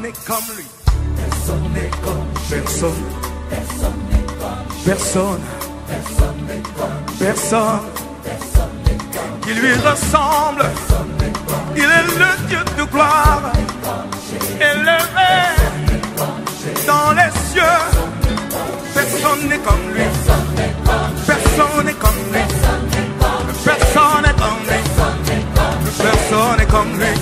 n'est comme lui. Personne n'est comme lui. Personne. Qui lui ressemble. Il est le Dieu de gloire. Élevé dans les cieux. Personne n'est comme lui. Personne n'est comme lui. Personne n'est comme lui. Personne n'est comme lui.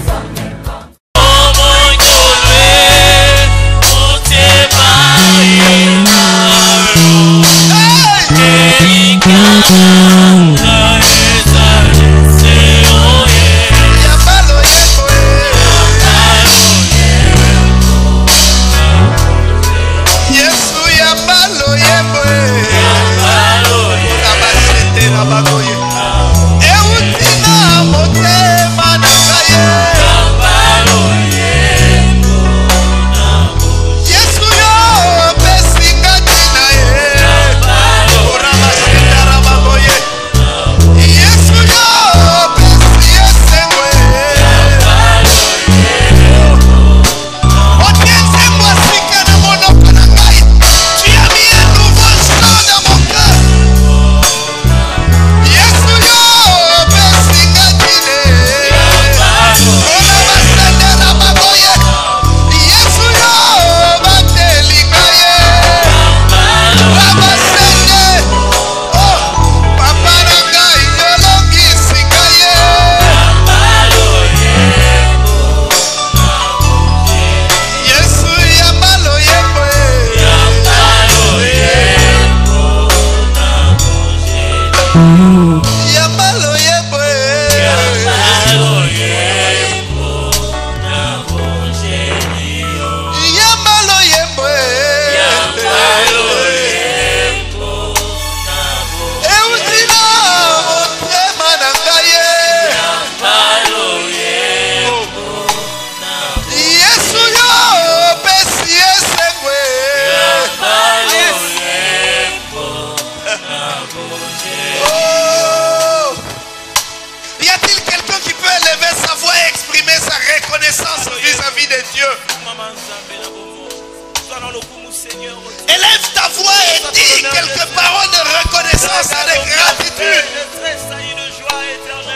Élève ta voix et dis quelques paroles de reconnaissance et de gratitude.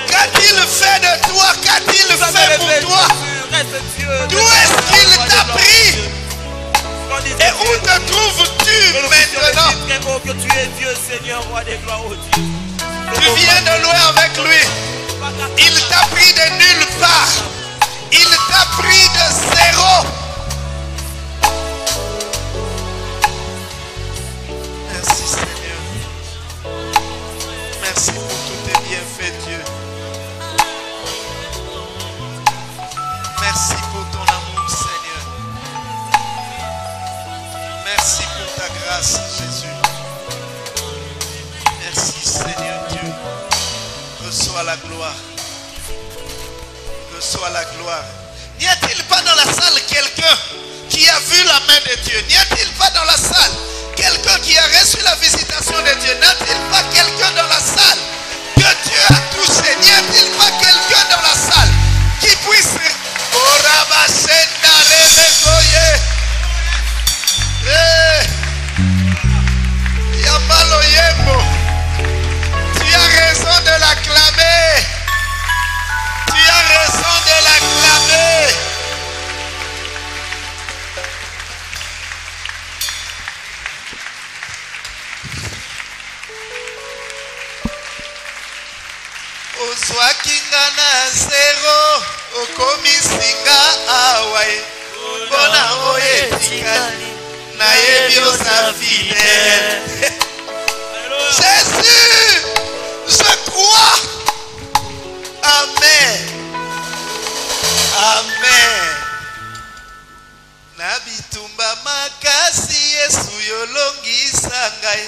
Qu'a-t-il fait de toi? Qu'a-t-il fait pour toi? D'où est-ce qu'il t'a pris? Et où te trouves-tu maintenant? Tu viens de loin avec lui. Il t'a pris de nulle part. Il t'a pris de zéro. Merci Seigneur. Merci pour tous tes bienfaits, Dieu. Merci pour ton amour, Seigneur. Merci pour ta grâce, Jésus. Merci Seigneur Dieu. Reçois la gloire. Reçois la gloire. N'y a-t-il pas dans la salle quelqu'un qui a vu la main de Dieu? N'y a-t-il pas dans la salle quelqu'un qui a reçu la visitation de Dieu? N'y a-t-il pas quelqu'un dans la salle que Dieu a touché? N'y a-t-il pas quelqu'un dans la salle qui puisse... Tu as raison de l'acclamer. Tu as raison de l'acclamer. Ozwakinga na zero, okomisinga awae. Bona oye tikali, na yebio sa fidèle. Jésus, je crois. Amen. Amen. Nabitumba makasi Yesu yolongisa ngai.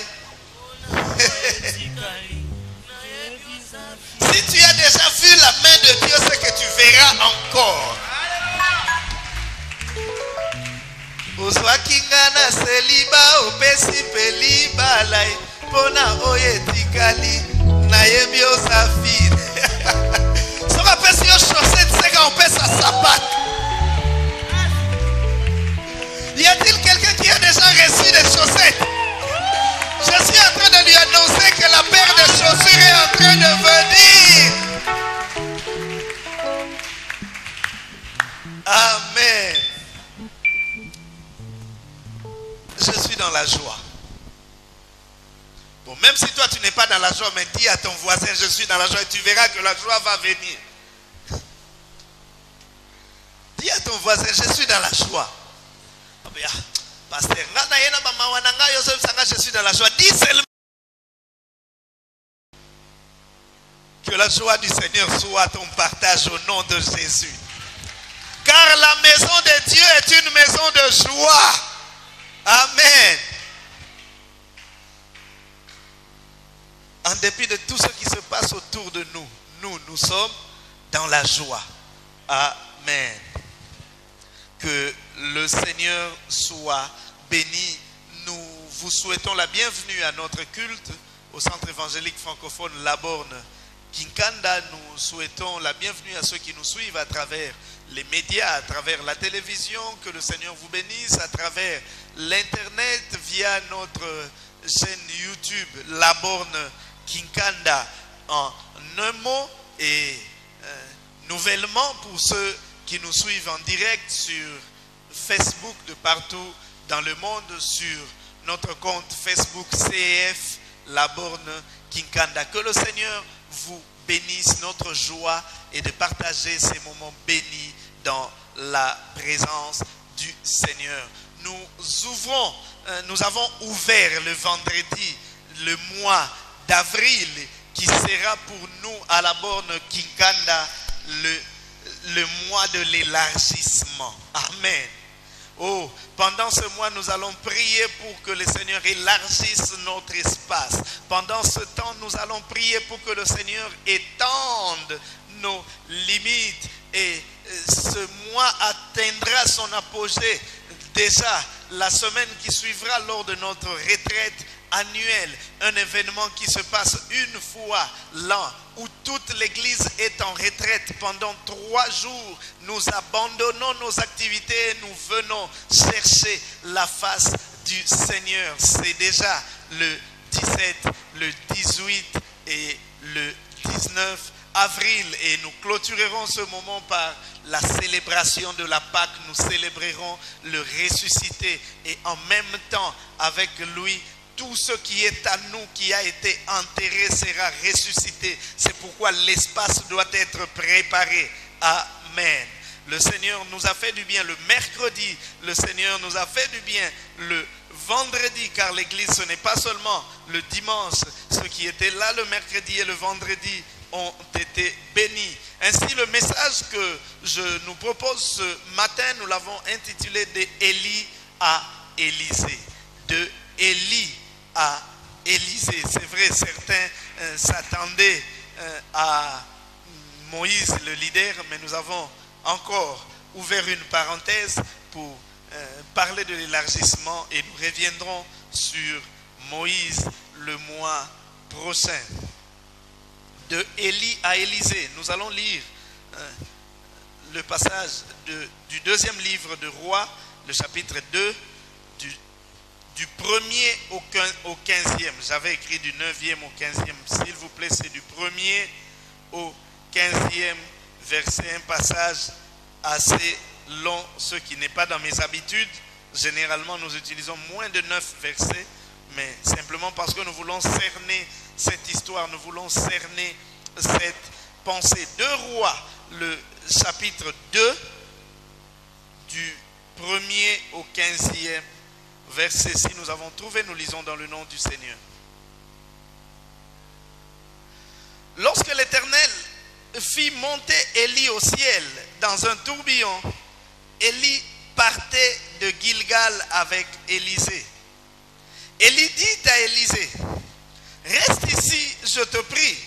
Si tu as déjà vu la main de Dieu, c'est que tu verras encore. Ozwakinga na seliba opesi peliba lai pona oye tikali na yebi osafine. Soka pesi yo chaussette seka opesa sapato. Amen. Je suis dans la joie. Bon, même si toi tu n'es pas dans la joie, mais dis à ton voisin, je suis dans la joie, et tu verras que la joie va venir. Dis à ton voisin, je suis dans la joie. Pasteur, je suis dans la joie. Dis seulement que la joie du Seigneur soit ton partage au nom de Jésus. Car la maison de Dieu est une maison de joie. Amen. En dépit de tout ce qui se passe autour de nous, nous sommes dans la joie. Amen. Que le Seigneur soit béni. Nous vous souhaitons la bienvenue à notre culte au Centre évangélique francophone La Borne, Kinkanda. Nous souhaitons la bienvenue à ceux qui nous suivent à travers les médias, à travers la télévision. Que le Seigneur vous bénisse à travers l'internet via notre chaîne YouTube La Borne Kinkanda en un mot, et nouvellement pour ceux qui nous suivent en direct sur Facebook de partout dans le monde, sur notre compte Facebook CF La Borne Kinkanda. Que le Seigneur vous bénisse. Notre joie est de partager ces moments bénis dans la présence du Seigneur. Nous avons ouvert le vendredi le mois d'avril qui sera pour nous à La Borne Kinkanda le mois de l'élargissement. Amen. Oh, pendant ce mois, nous allons prier pour que le Seigneur élargisse notre espace. Pendant ce temps, nous allons prier pour que le Seigneur étende nos limites. Et ce mois atteindra son apogée déjà la semaine qui suivra lors de notre retraite annuelle. Un événement qui se passe une fois l'an, où toute l'église est en retraite pendant 3 jours. Nous abandonnons nos activités et nous venons chercher la face du Seigneur. C'est déjà le 17, le 18 et le 19 avril, et nous clôturerons ce moment par la célébration de la Pâque. Nous célébrerons le ressuscité, et en même temps avec lui, tout ce qui est à nous, qui a été enterré, sera ressuscité. C'est pourquoi l'espace doit être préparé. Amen. Le Seigneur nous a fait du bien le mercredi. Le Seigneur nous a fait du bien le vendredi, car l'église, ce n'est pas seulement le dimanche. Ceux qui étaient là le mercredi et le vendredi ont été bénis. Ainsi, le message que je nous propose ce matin, nous l'avons intitulé « De Élie à Élisée ». De Élie à Élisée. C'est vrai, certains s'attendaient à Moïse, le leader, mais nous avons encore ouvert une parenthèse pour parler de l'élargissement, et nous reviendrons sur Moïse le mois prochain. De Élie à Élisée, nous allons lire le passage du 2e livre de Rois, le chapitre 2, du 1er au 15e. J'avais écrit du 9e au 15e. S'il vous plaît, c'est du 1er au 15e verset, un passage assez long, ce qui n'est pas dans mes habitudes. Généralement, nous utilisons moins de 9 versets, mais simplement parce que nous voulons cerner cette histoire, nous voulons cerner cette pensée. 2 Rois, le chapitre 2, du 1er au 15e verset. Si nous avons trouvé, nous lisons dans le nom du Seigneur. Lorsque l'Éternel fit monter Élie au ciel dans un tourbillon, Élie partait de Gilgal avec Élisée. Élie dit à Élisée: reste ici, je te prie,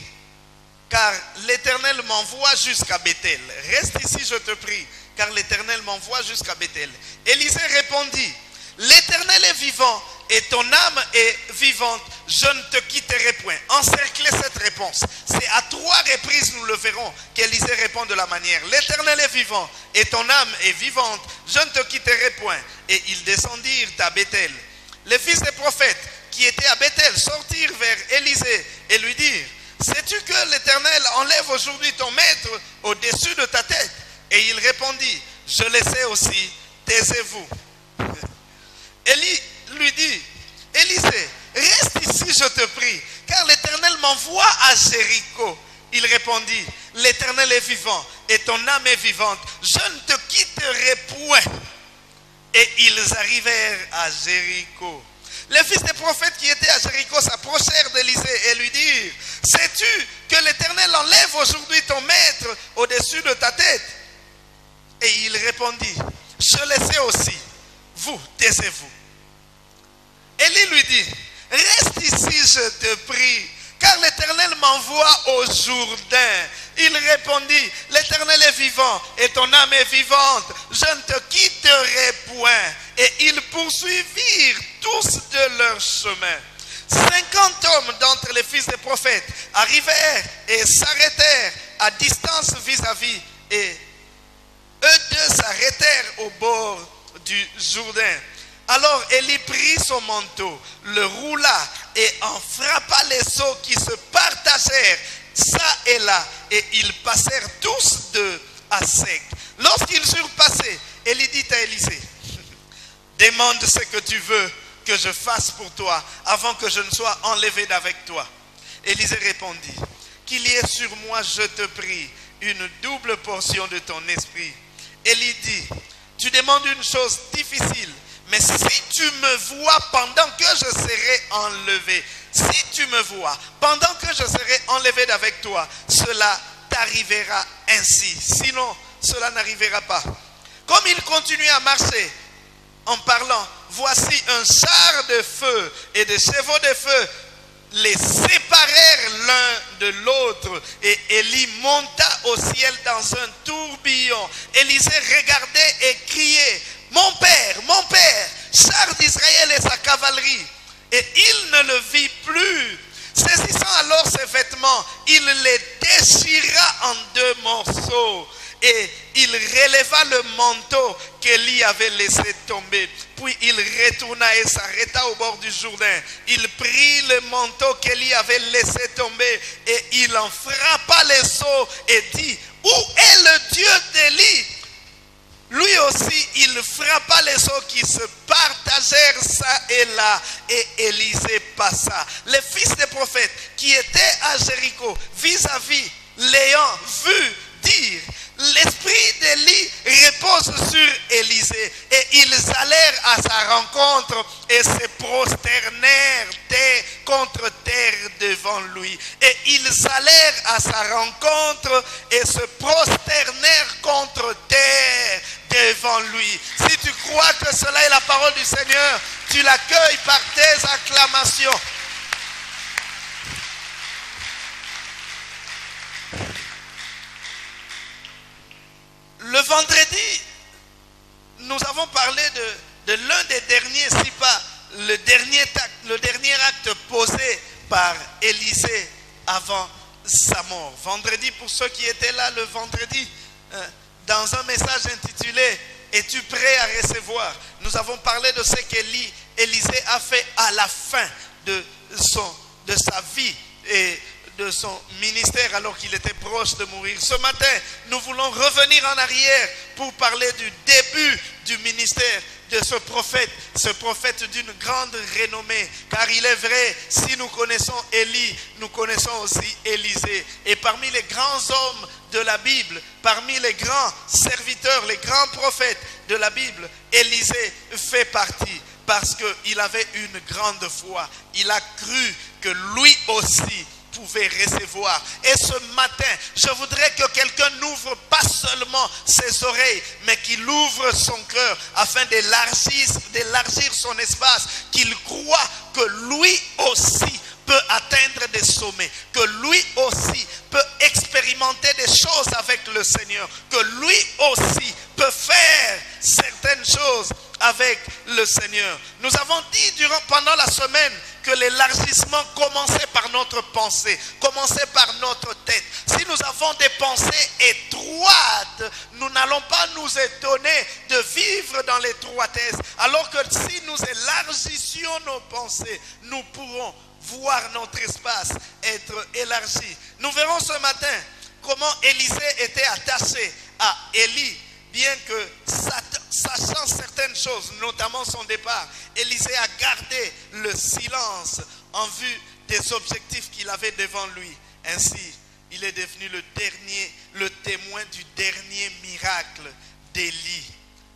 car l'Éternel m'envoie jusqu'à Bethel. Reste ici, je te prie, car l'Éternel m'envoie jusqu'à Bethel. Élisée répondit: l'Éternel est vivant et ton âme est vivante, je ne te quitterai point. Encerclez cette réponse. C'est à 3 reprises, nous le verrons, qu'Élisée répond de la manière: l'Éternel est vivant et ton âme est vivante, je ne te quitterai point. Et ils descendirent à Bethel. Les fils des prophètes qui étaient à Bethel sortirent vers Élisée et lui dirent: sais-tu que l'Éternel enlève aujourd'hui ton maître au-dessus de ta tête? Et il répondit: je le sais aussi, taisez-vous. Élie lui dit, Élisée, reste ici, je te prie, car l'Éternel m'envoie à Jéricho. Il répondit, l'Éternel est vivant et ton âme est vivante, je ne te quitterai point. Et ils arrivèrent à Jéricho. Les fils des prophètes qui étaient à Jéricho s'approchèrent d'Élisée et lui dirent, sais-tu que l'Éternel enlève aujourd'hui ton maître au-dessus de ta tête? Et il répondit, je le sais aussi, vous, taisez-vous. Élie lui dit, reste ici, je te prie, car l'Éternel m'envoie au Jourdain. Il répondit, l'Éternel est vivant et ton âme est vivante, je ne te quitterai point. Et ils poursuivirent tous de leur chemin. 50 hommes d'entre les fils des prophètes arrivèrent et s'arrêtèrent à distance vis-à-vis, et eux deux s'arrêtèrent au bord du Jourdain. Alors Élie prit son manteau, le roula et en frappa les eaux qui se partagèrent ça et là, et ils passèrent tous deux à sec. Lorsqu'ils eurent passé, Élie dit à Élisée, demande ce que tu veux que je fasse pour toi avant que je ne sois enlevé d'avec toi. Élisée répondit, qu'il y ait sur moi, je te prie, une double portion de ton esprit. Élie dit, tu demandes une chose difficile, mais si tu me vois pendant que je serai enlevé, si tu me vois pendant que je serai enlevé d'avec toi, cela t'arrivera ainsi. Sinon, cela n'arrivera pas. Comme il continuait à marcher en parlant, voici un char de feu et des chevaux de feu les séparèrent l'un de l'autre, et Élie monta au ciel dans un tourbillon. Élisée regardait et criait, mon père, char d'Israël et sa cavalerie. Et il ne le vit plus. Saisissant alors ses vêtements, il les déchira en deux morceaux. Et il releva le manteau qu'Élie avait laissé tomber. Puis il retourna et s'arrêta au bord du Jourdain. Il prit le manteau qu'Élie avait laissé tomber et il en frappa les eaux et dit, où est le Dieu d'Élie? Lui aussi, il frappa les eaux qui se partagèrent ça et là, et Élisée passa. Les fils des prophètes qui étaient à Jéricho, vis-à-vis, l'ayant vu, dire, l'esprit d'Élie repose sur Élisée. Et ils allèrent à sa rencontre et se prosternèrent terre contre terre devant lui. Et ils allèrent à sa rencontre et se prosternèrent contre terre devant lui. Si tu crois que cela est la parole du Seigneur, tu l'accueilles par tes acclamations. Le vendredi, nous avons parlé de l'un des derniers, si pas le dernier acte posé par Élisée avant sa mort. Vendredi, pour ceux qui étaient là le vendredi, dans un message intitulé « Es-tu prêt à recevoir ?» nous avons parlé de ce qu'Élisée a fait à la fin de sa vie et de son ministère alors qu'il était proche de mourir. Ce matin, nous voulons revenir en arrière pour parler du début du ministère de ce prophète d'une grande renommée. Car il est vrai, si nous connaissons Élie, nous connaissons aussi Élisée. Et parmi les grands hommes de la Bible, parmi les grands serviteurs, les grands prophètes de la Bible, Élisée fait partie. Parce qu'il avait une grande foi. Il a cru que lui aussi pouvait recevoir. Et ce matin, je voudrais que quelqu'un n'ouvre pas seulement ses oreilles, mais qu'il ouvre son cœur afin d'élargir son espace, qu'il croit que lui aussi peut atteindre des sommets, que lui aussi peut expérimenter des choses avec le Seigneur, que lui aussi peut faire certaines choses avec le Seigneur. Nous avons dit pendant la semaine que l'élargissement commençait par notre pensée, commençait par notre tête. Si nous avons des pensées étroites, nous n'allons pas nous étonner de vivre dans l'étroitesse. Alors que si nous élargissions nos pensées, nous pourrons voir notre espace être élargi. Nous verrons ce matin comment Élisée était attaché à Élie, bien que choses, notamment son départ, Élisée a gardé le silence en vue des objectifs qu'il avait devant lui. Ainsi, il est devenu le témoin du dernier miracle d'Élie.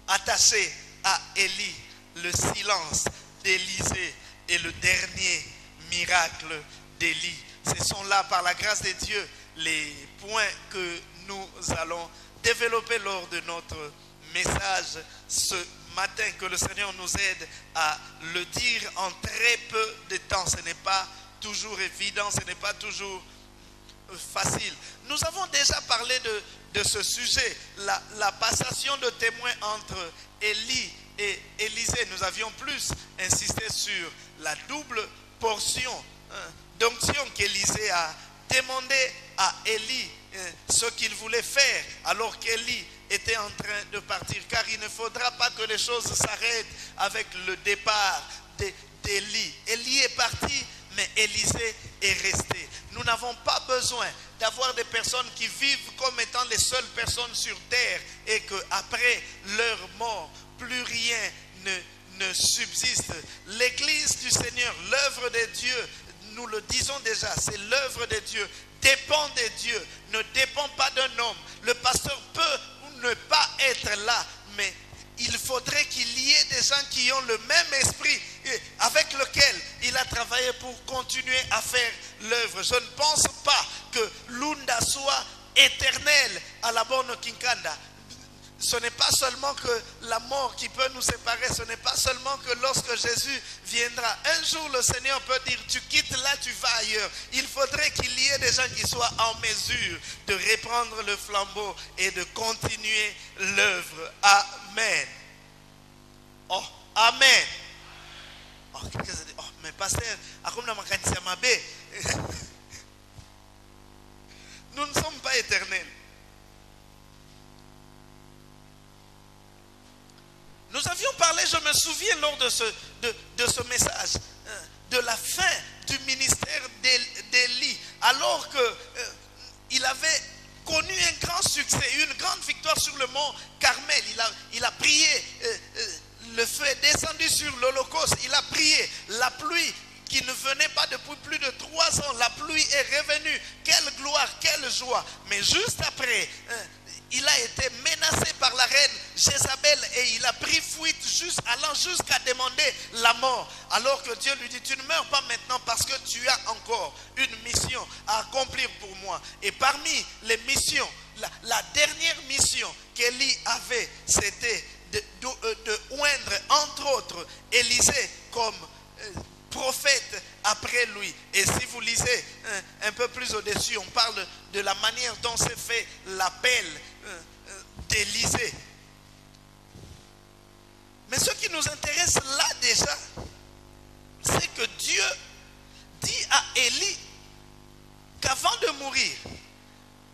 Attaché à Élie, le silence d'Élisée est le dernier miracle d'Élie. Ce sont là, par la grâce de Dieu, les points que nous allons développer lors de notre message ce matin. Que le Seigneur nous aide à le dire en très peu de temps. Ce n'est pas toujours évident, ce n'est pas toujours facile. Nous avons déjà parlé de ce sujet, la passation de témoins entre Élie et Élisée. Nous avions plus insisté sur la double portion d'onction qu'Élisée a demandé à Élie ce qu'il voulait faire alors qu'Élie était en train de partir, car il ne faudra pas que les choses s'arrêtent avec le départ d'Élie. Élie est parti, mais Élisée est resté. Nous n'avons pas besoin d'avoir des personnes qui vivent comme étant les seules personnes sur terre et qu'après leur mort, plus rien ne subsiste. L'église du Seigneur, l'œuvre de Dieu, nous le disons déjà, c'est l'œuvre de Dieu, dépend de Dieu, ne dépend pas d'un homme. Le pasteur peut ou ne pas être là, mais il faudrait qu'il y ait des gens qui ont le même esprit avec lequel il a travaillé pour continuer à faire l'œuvre. Je ne pense pas que Lunda soit éternel à la bonne Kinkanda. Ce n'est pas seulement que la mort qui peut nous séparer, ce n'est pas seulement que lorsque Jésus viendra. Un jour, le Seigneur peut dire, tu quittes là, tu vas ailleurs. Il faudrait qu'il y ait des gens qui soient en mesure de reprendre le flambeau et de continuer l'œuvre. Amen. Oh, amen. Oh, quelqu'un s'est dit, oh, mais pasteur, nous ne sommes pas éternels. Nous avions parlé, je me souviens lors de ce message, de la fin du ministère d'Élie, alors qu'il avait connu un grand succès, une grande victoire sur le mont Carmel. Il a prié, le feu est descendu sur l'Holocauste, il a prié, la pluie qui ne venait pas depuis plus de 3 ans, la pluie est revenue. Quelle gloire, quelle joie. Mais juste après, il a été menacé par la reine Jézabel et il a pris fuite allant jusqu'à demander la mort. Alors que Dieu lui dit, tu ne meurs pas maintenant parce que tu as encore une mission à accomplir pour moi. Et parmi les missions, la dernière mission qu'Élie avait, c'était de oindre entre autres Élisée comme prophète après lui. Et si vous lisez un peu plus au-dessus, on parle de la manière dont s'est fait l'appel d'Élisée. Mais ce qui nous intéresse là déjà, c'est que Dieu dit à Élie qu'avant de mourir,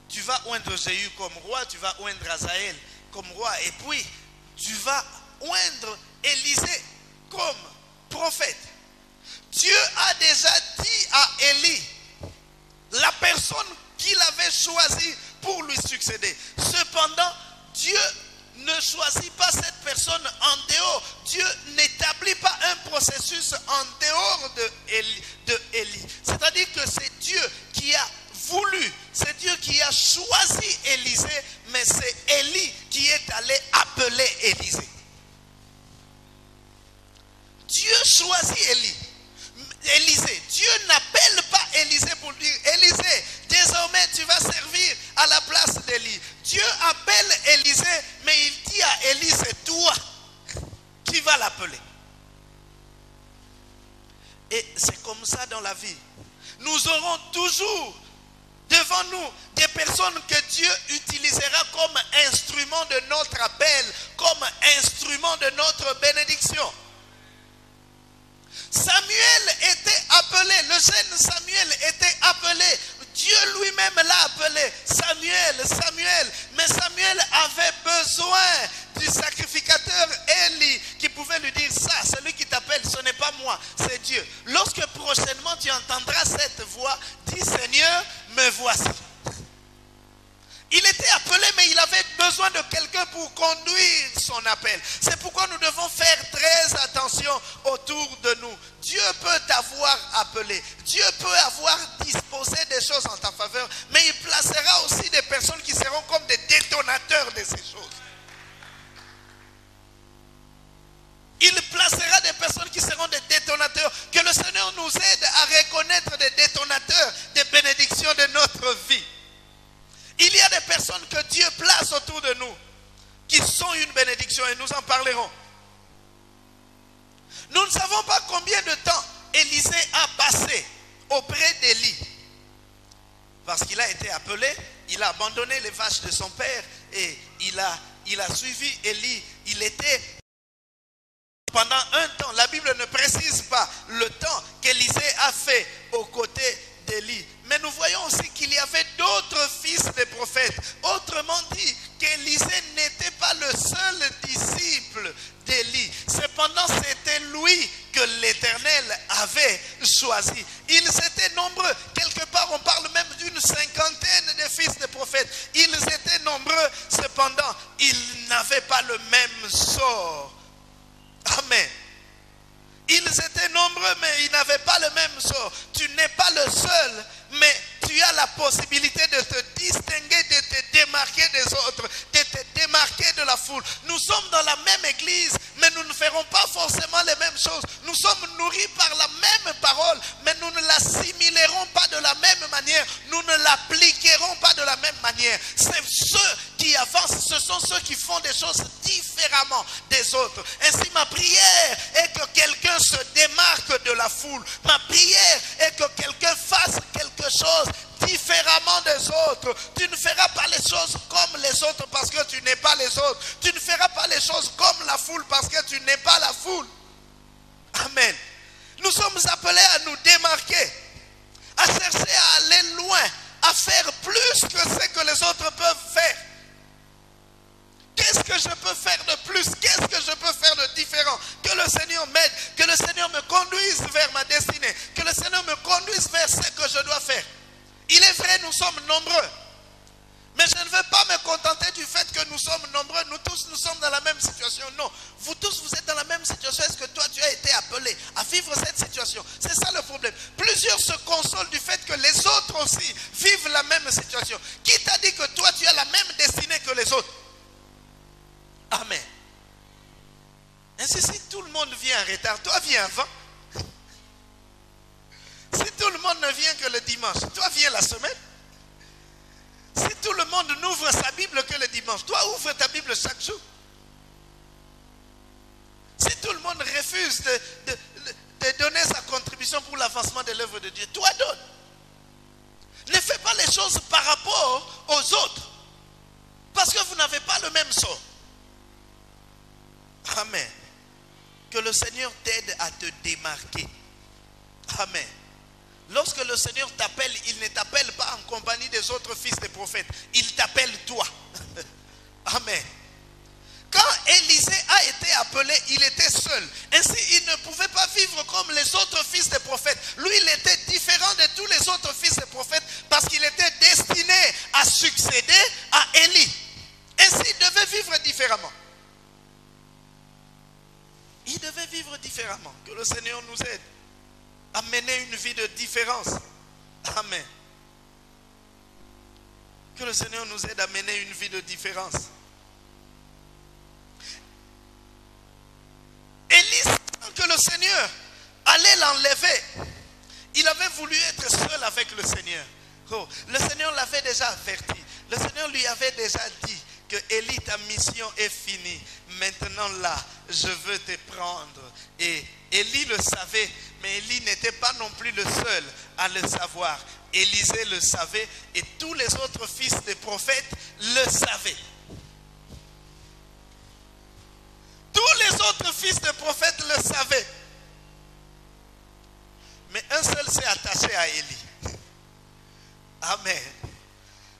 tu vas oindre Jéhu comme roi, tu vas oindre Azaël comme roi, et puis tu vas oindre Élisée comme prophète. Dieu a déjà dit à Élie la personne qu'il avait choisie pour lui succéder. Cependant, Dieu ne choisit pas cette personne en dehors. Dieu n'établit pas un processus en dehors de Élie. C'est-à-dire que c'est Dieu qui a voulu, c'est Dieu qui a choisi Élisée, mais c'est Élie qui est allé appeler Élisée. Dieu choisit Élisée. Dieu n'appelle pas Élisée pour dire, Élisée, désormais tu vas servir à la place d'Élie. Dieu appelle Élisée, mais il dit à Élie, c'est toi qui vas l'appeler. Et c'est comme ça dans la vie. Nous aurons toujours devant nous des personnes que Dieu utilisera comme instrument de notre appel, comme instrument de notre bénédiction. Samuel était appelé, le jeune Samuel était appelé. Dieu lui-même l'a appelé Samuel. Mais Samuel avait besoin du sacrificateur Élie qui pouvait lui dire ça, celui qui t'appelle, ce n'est pas moi, c'est Dieu. Lorsque prochainement tu entendras cette voix, dis Seigneur, me voici. Il était appelé, mais il avait besoin de quelqu'un pour conduire son appel. C'est pourquoi nous devons faire très attention autour de nous. Dieu peut t'avoir appelé. Dieu peut avoir disposé des choses en ta faveur, mais il placera aussi des personnes qui seront comme des détonateurs de ces choses. Il placera des personnes qui seront des détonateurs. Que le Seigneur nous aide à reconnaître des détonateurs des bénédictions de notre vie. Il y a des personnes que Dieu place autour de nous qui sont une bénédiction et nous en parlerons. Nous ne savons pas combien de temps Élisée a passé auprès d'Élie. Parce qu'il a été appelé, il a abandonné les vaches de son père et il a suivi Élie. Il était pendant un temps, la Bible ne précise pas le temps qu'Élisée a fait aux côtés d'Élie. Mais nous voyons aussi qu'il y avait d'autres fils de prophètes. Autrement dit, qu'Élisée n'était pas le seul disciple d'Élie. Cependant, c'était lui que l'Éternel avait choisi. Ils étaient nombreux. Quelque part, on parle même d'une cinquantaine de fils de prophètes. Ils étaient nombreux. Cependant, ils n'avaient pas le même sort. Amen. Ils étaient nombreux, mais ils n'avaient pas le même sort. Tu n'es pas le seul, mais tu as la possibilité de te distinguer, de te démarquer des autres, de te démarquer de la foule. Nous sommes dans la même église, mais nous ne ferons pas forcément les mêmes choses. Nous sommes nourris par la même parole, mais nous ne l'assimilerons pas de la même manière. Nous ne l'appliquerons pas de la même manière. C'est ceux qui avancent, ce sont ceux qui font des choses différemment des autres. Ainsi, ma prière est que quelqu'un se démarque de la foule. Ma prière est que quelqu'un fasse quelque chose différemment des autres. Tu ne feras pas les choses comme les autres parce que tu n'es pas les autres. Tu ne feras pas les choses comme la foule parce que tu n'es pas la foule. Amen. Nous sommes appelés à nous démarquer, à chercher à aller loin, à faire plus que ce que les autres peuvent faire. Qu'est-ce que je peux faire de plus? Qu'est-ce que je peux faire de différent? Que le Seigneur m'aide, que le Seigneur me conduise vers ma destinée, que le Seigneur me conduise vers ce que je dois faire. Il est vrai, nous sommes nombreux. Mais je ne veux pas me contenter du fait que nous sommes nombreux. Nous tous, nous sommes dans la même situation. Non, vous tous, vous êtes dans la même situation. Est-ce que toi, tu as été appelé à vivre cette situation? C'est ça le problème. Plusieurs se consolent du fait que les autres aussi vivent la même situation. Qui t'a dit que toi, tu as la même destinée que les autres? Amen. Ainsi, si tout le monde vient en retard, toi viens avant. Si tout le monde ne vient que le dimanche, toi viens la semaine. Si tout le monde n'ouvre sa Bible que le dimanche, toi ouvre ta Bible chaque jour. Si tout le monde refuse de donner sa contribution pour l'avancement de l'œuvre de Dieu, toi donne. Ne fais pas les choses par rapport aux autres. Parce que vous n'avez pas le même sort. Amen. Que le Seigneur t'aide à te démarquer. Amen. Lorsque le Seigneur t'appelle, il ne t'appelle pas en compagnie des autres fils des prophètes. Il t'appelle toi. Amen. Quand Élisée a été appelé, il était seul. Ainsi, il ne pouvait pas vivre comme les autres fils des prophètes. Lui, il était différent de tous les autres fils des prophètes parce qu'il était destiné à succéder à Élie. Ainsi, il devait vivre différemment. Il devait vivre différemment. Que le Seigneur nous aide à mener une vie de différence. Amen. Que le Seigneur nous aide à mener une vie de différence. Élie, sans que le Seigneur allait l'enlever, il avait voulu être seul avec le Seigneur. Oh, le Seigneur l'avait déjà averti. Le Seigneur lui avait déjà dit que Élie, ta mission est finie. Maintenant là, je veux te prendre. Et Élie le savait, mais Élie n'était pas non plus le seul à le savoir. Élisée le savait et tous les autres fils des prophètes le savaient. Tous les autres fils des prophètes le savaient. Mais un seul s'est attaché à Élie. Amen.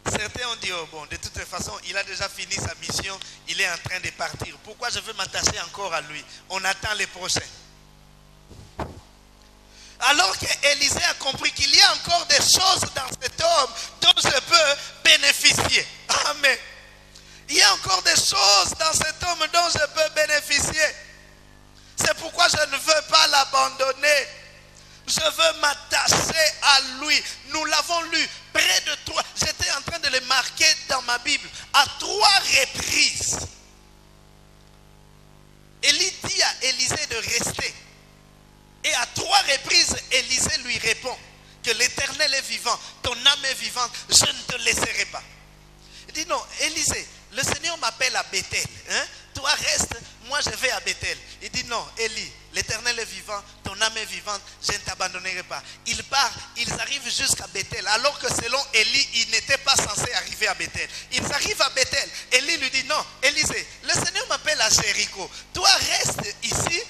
Certains ont dit, oh bon, de toute façon, il a déjà fini sa mission, il est en train de partir. Pourquoi je veux m'attacher encore à lui? On attend les prochains. Alors qu'Élisée a compris qu'il y a encore des choses dans cet homme dont je peux bénéficier. Amen. Il y a encore des choses dans cet homme dont Élisée de rester. Et à 3 reprises, Élisée lui répond que l'Éternel est vivant, ton âme est vivante, je ne te laisserai pas. Il dit non, Élisée, le Seigneur m'appelle à Bethel. Hein? Toi reste, moi je vais à Bethel. Il dit non, Élie, l'Éternel est vivant, ton âme est vivante, je ne t'abandonnerai pas. Il part, ils arrivent jusqu'à Bethel, alors que selon Élie, ils n'étaient pas censés arriver à Bethel. Ils arrivent à Bethel. Élie lui dit non, Élisée, le Seigneur m'appelle à Jéricho. Toi reste ici,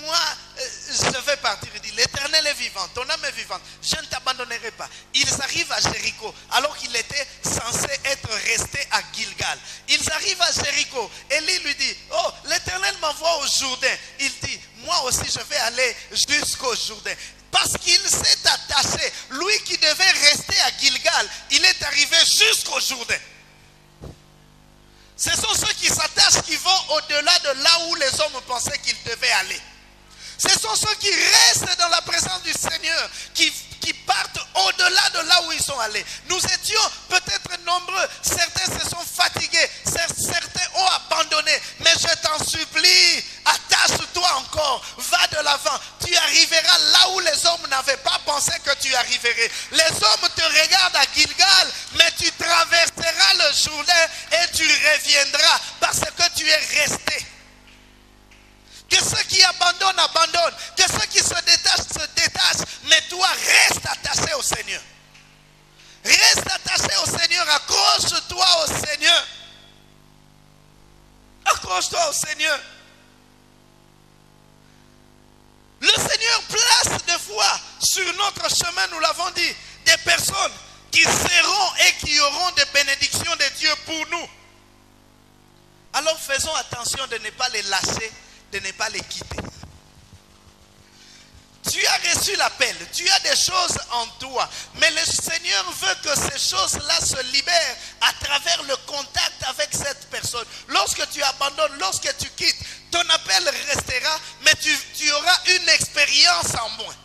moi je vais partir. Il dit l'Éternel est vivant, ton âme est vivante, je ne t'abandonnerai pas. Ils arrivent à Jéricho, alors qu'il était censé être resté à Gilgal. Ils arrivent à Jéricho. Élie lui dit, oh, l'Éternel m'envoie au Jourdain. Il dit, moi aussi je vais aller jusqu'au Jourdain. Parce qu'il s'est attaché, lui qui devait rester à Gilgal, il est arrivé jusqu'au Jourdain. Ce sont ceux qui s'attachent qui vont au-delà de là où les hommes pensaient qu'ils devaient aller. Ce sont ceux qui restent dans la présence du Seigneur, qui partent au-delà de là où ils sont allés. Nous étions peut-être nombreux, certains se sont fatigués, certains ont abandonné, mais je t'en supplie, attache-toi encore, va de l'avant, tu arriveras là où les hommes n'avaient pas pensé que tu arriverais. Les hommes te regardent à Gilgal, mais tu traverseras le Jourdain et tu reviendras parce que tu es resté. Que ceux qui abandonnent, abandonnent. Que ceux qui se détachent. Mais toi, reste attaché au Seigneur. Reste attaché au Seigneur. Accroche-toi au Seigneur. Accroche-toi au Seigneur. Le Seigneur place des fois sur notre chemin, nous l'avons dit, des personnes qui seront et qui auront des bénédictions de Dieu pour nous. Alors faisons attention de ne pas les lâcher, de ne pas les quitter. Tu as reçu l'appel, tu as des choses en toi, mais le Seigneur veut que ces choses-là se libèrent à travers le contact avec cette personne. Lorsque tu abandonnes, lorsque tu quittes, ton appel restera, mais tu auras une expérience en moins.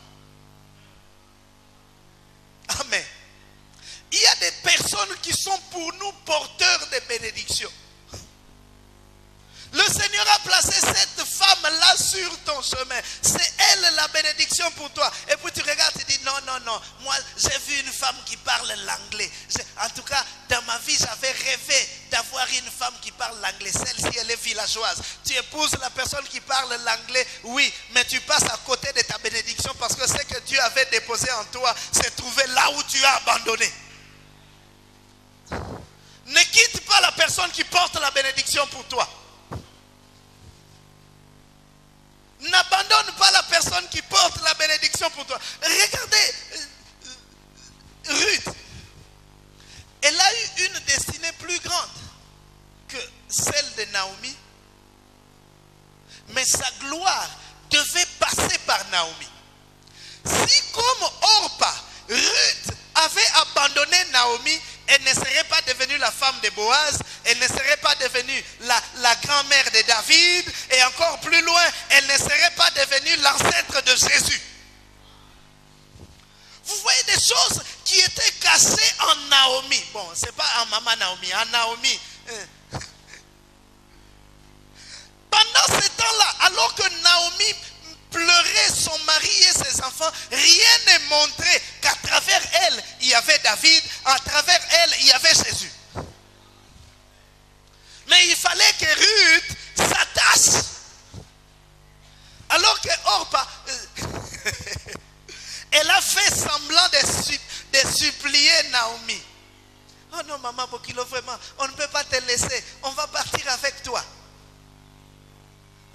Amen. Il y a des personnes qui sont pour nous porteurs de bénédictions. Le Seigneur a placé cette femme-là sur ton chemin. C'est elle la bénédiction pour toi. Et puis tu regardes et tu dis, non, non, non. Moi, j'ai vu une femme qui parle l'anglais. En tout cas, dans ma vie, j'avais rêvé d'avoir une femme qui parle l'anglais. Celle-ci, elle est villageoise. Tu épouses la personne qui parle l'anglais, oui, mais tu passes à côté de ta bénédiction parce que ce que Dieu avait déposé en toi s'est trouvé là où tu as abandonné. Ne quitte pas la personne qui porte la bénédiction pour toi. N'abandonne pas la personne qui porte la bénédiction pour toi. Regardez Ruth. Elle a eu une destinée plus grande que celle de Naomi. Mais sa gloire devait passer par Naomi. Si comme Orpa, Ruth avait abandonné Naomi, elle ne serait pas devenue la femme de Boaz, elle ne serait pas devenue la grand-mère de David, et encore plus loin, elle ne serait pas devenue l'ancêtre de Jésus. Vous voyez des choses qui étaient cachées en Naomi. Bon, ce n'est pas en maman Naomi, en Naomi. Pendant ce temps-là, alors que Naomi pleurait son mari et ses enfants, rien ne montrait qu'à travers elle, il y avait David, à travers elle, il y avait Jésus. Mais il fallait que Ruth s'attache. Alors que Orpa, elle a fait semblant de supplier Naomi. Oh non, maman Bokilo, vraiment, on ne peut pas te laisser, on va partir avec toi.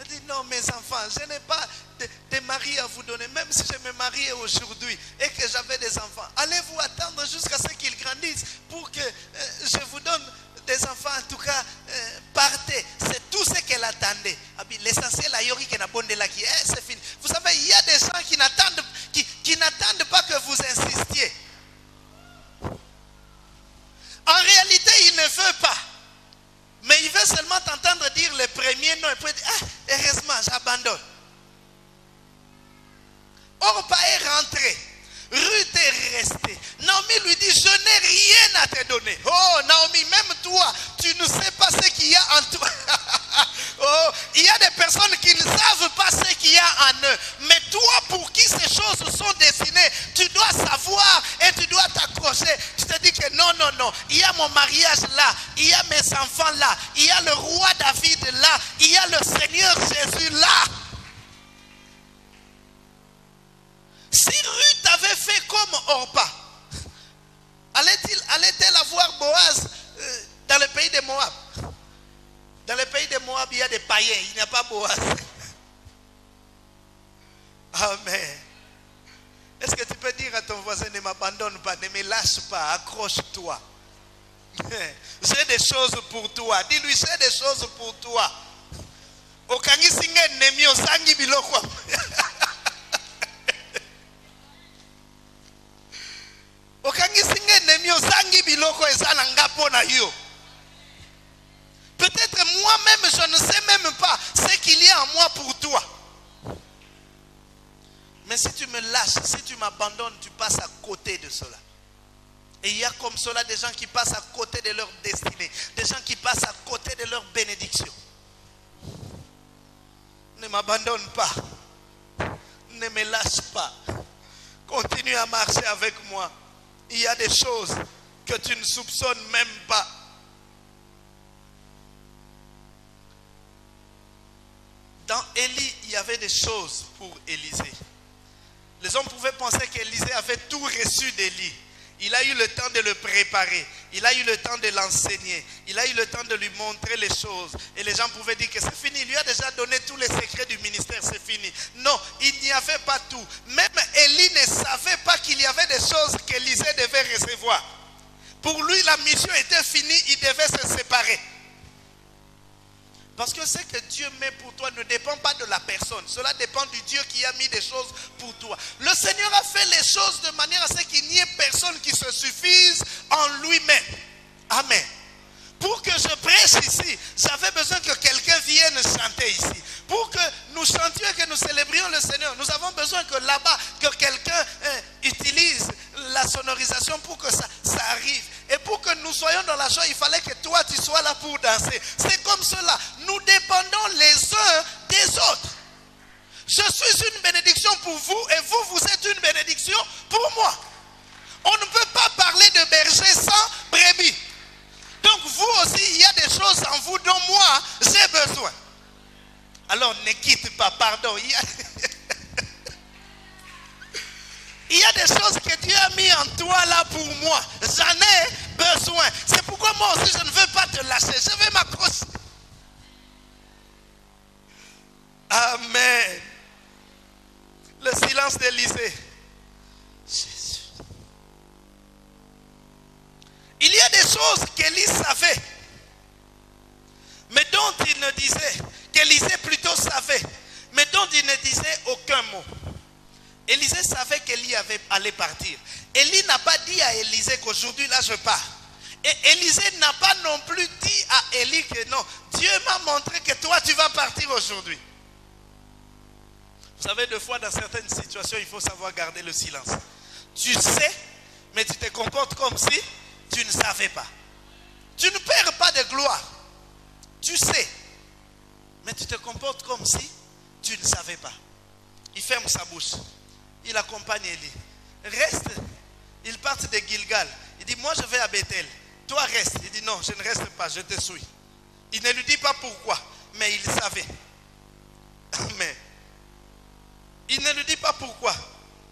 Elle dit non, mes enfants, je n'ai pas de mari à vous donner. Même si je me mariais aujourd'hui et que j'avais des enfants, allez-vous attendre jusqu'à ce qu'ils grandissent pour que je vous donne des enfants. En tout cas, partez. C'est tout ce qu'elle attendait. L'essentiel, c'est fini. Vous savez, il y a des gens qui n'attendent pas que vous insistiez. En réalité, ils ne veulent pas. Mais il veut seulement t'entendre dire le premier nom et puis dire, ah, heureusement, j'abandonne. Orpa est rentré. Ruth est restée. Naomi lui dit, je n'ai rien à te donner. Oh, Naomi, même toi, tu ne sais pas ce qu'il y a en toi. Oh, il y a des personnes qui ne savent pas ce mon mariage là, il y a mes enfants là, il y a le roi David là, il y a le Seigneur Jésus là. Si Ruth avait fait comme Orpa, allait-elle avoir Boaz dans le pays de Moab? Dans le pays de Moab, il y a des païens, il n'y a pas Boaz. Amen. Est-ce que tu peux dire à ton voisin, ne m'abandonne pas, ne me lâche pas, accroche-toi. J'ai des choses pour toi. Dis-lui, j'ai des choses pour toi. Peut-être moi-même, je ne sais même pas ce qu'il y a en moi pour toi. Mais si tu me lâches, si tu m'abandonnes, tu passes à côté de cela. Et il y a comme cela des gens qui passent à côté de leur destinée. Des gens qui passent à côté de leur bénédiction. Ne m'abandonne pas. Ne me lâche pas. Continue à marcher avec moi. Il y a des choses que tu ne soupçonnes même pas. Dans Élie, il y avait des choses pour Élisée. Les hommes pouvaient penser qu'Élisée avait tout reçu d'Élie. Il a eu le temps de le préparer. Il a eu le temps de l'enseigner. Il a eu le temps de lui montrer les choses. Et les gens pouvaient dire que c'est fini. Il lui a déjà donné tous les secrets du ministère. C'est fini. Non, il n'y avait pas tout. Même Élie ne savait pas qu'il y avait des choses qu'Élisée devait recevoir. Pour lui, la mission était finie. Il devait se séparer. Parce que ce que Dieu met pour toi ne dépend pas de la personne. Cela dépend du Dieu qui a mis des choses pour toi. Le Seigneur a fait les choses de manière à ce qu'il n'y ait personne qui se suffise en lui-même. Amen. Pour que je prêche ici, j'avais besoin que quelqu'un vienne chanter ici. Pour que nous chantions et que nous célébrions le Seigneur, nous avons besoin que là-bas, que quelqu'un utilise la sonorisation pour que ça arrive. Et pour que nous soyons dans la joie, il fallait que toi tu sois là pour danser. C'est comme cela. Nous dépendons les uns des autres. Je suis une bénédiction pour vous et vous, vous êtes une bénédiction pour moi. On ne peut pas parler de berger sans brebis. Donc vous aussi, il y a des choses en vous dont moi, j'ai besoin. Alors ne quitte pas, pardon. Il y a des choses que Dieu a mis en toi là pour moi. J'en ai besoin. C'est pourquoi moi aussi je ne veux pas te lâcher. Je vais m'accrocher. Amen. Le silence d'Élisée. Jésus. Il y a des choses qu'Élie savait, mais dont il ne disait, qu'Élisée plutôt savait, mais dont il ne disait aucun mot. Élisée savait qu'Élie allait partir. Élie n'a pas dit à Élisée qu'aujourd'hui là je pars. Et Élisée n'a pas non plus dit à Élie que non, Dieu m'a montré que toi tu vas partir aujourd'hui. Vous savez, deux fois dans certaines situations, il faut savoir garder le silence. Tu sais, mais tu te comportes comme si tu ne savais pas. Tu ne perds pas de gloire. Tu sais, mais tu te comportes comme si tu ne savais pas. Il ferme sa bouche. Il accompagne Élie. Reste. Ils partent de Gilgal. Il dit, moi je vais à Bethel. Toi reste. Il dit, non, je ne reste pas, je te suis. Il ne lui dit pas pourquoi, mais il savait. Amen. Il ne lui dit pas pourquoi,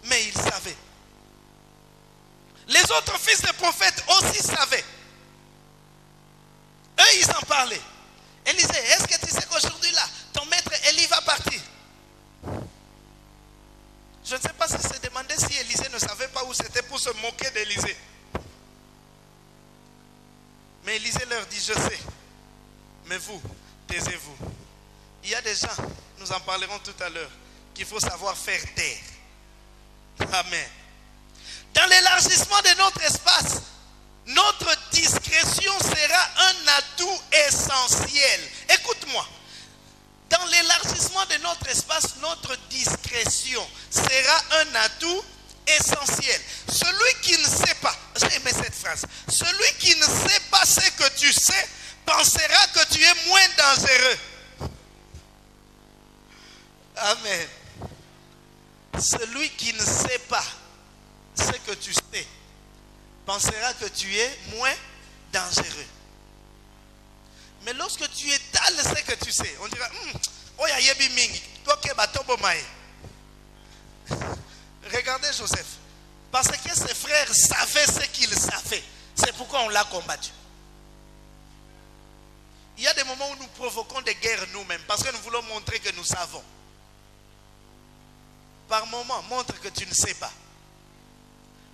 mais il savait. Les autres fils de prophètes aussi savaient. Eux, ils en parlaient. Élisée, est-ce que tu sais qu'aujourd'hui là, ton maître Élie va partir? Je ne sais pas si se demandait si Élisée ne savait pas où c'était pour se moquer d'Élisée. Mais Élisée leur dit, je sais. Mais vous, taisez-vous. Il y a des gens, nous en parlerons tout à l'heure, qu'il faut savoir faire taire. Amen. Dans l'élargissement de notre espace, notre discrétion sera un atout essentiel. Écoute-moi. Dans l'élargissement de notre espace, notre discrétion sera un atout essentiel. Celui qui ne sait pas, j'ai aimé cette phrase, celui qui ne sait pas ce que tu sais, pensera que tu es moins dangereux. Amen. Celui qui ne sait pas ce que tu sais, pensera que tu es moins dangereux. Mais lorsque tu étales ce que tu sais, on dira, oya yebi mingi, toke batobo mae. Regardez Joseph. Parce que ses frères savaient ce qu'ils savaient. C'est pourquoi on l'a combattu. Il y a des moments où nous provoquons des guerres nous-mêmes parce que nous voulons montrer que nous savons. Par moment, montre que tu ne sais pas.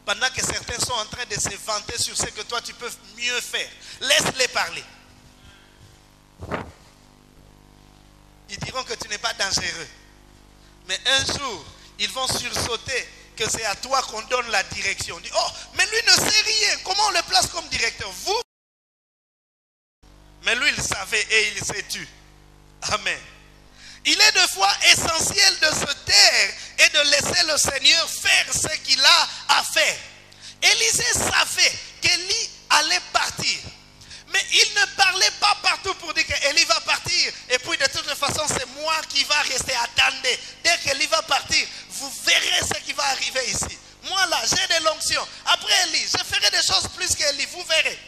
Pendant que certains sont en train de se vanter sur ce que toi tu peux mieux faire, laisse-les parler. Ils diront que tu n'es pas dangereux. Mais un jour, ils vont sursauter que c'est à toi qu'on donne la direction. On dit, oh, mais lui ne sait rien. Comment on le place comme directeur? Vous? Mais lui, il savait et il s'est tu. Amen. Il est des fois essentiel de se taire et de laisser le Seigneur faire ce qu'il a à faire. Élisée savait qu'Élie allait partir. Mais il ne parlait pas partout pour dire qu'Élie va partir. Et puis de toute façon, c'est moi qui va rester. Attendez, dès qu'Élie va partir, vous verrez ce qui va arriver ici. Moi là, j'ai de l'onction. Après Élie, je ferai des choses plus qu'Élie, vous verrez.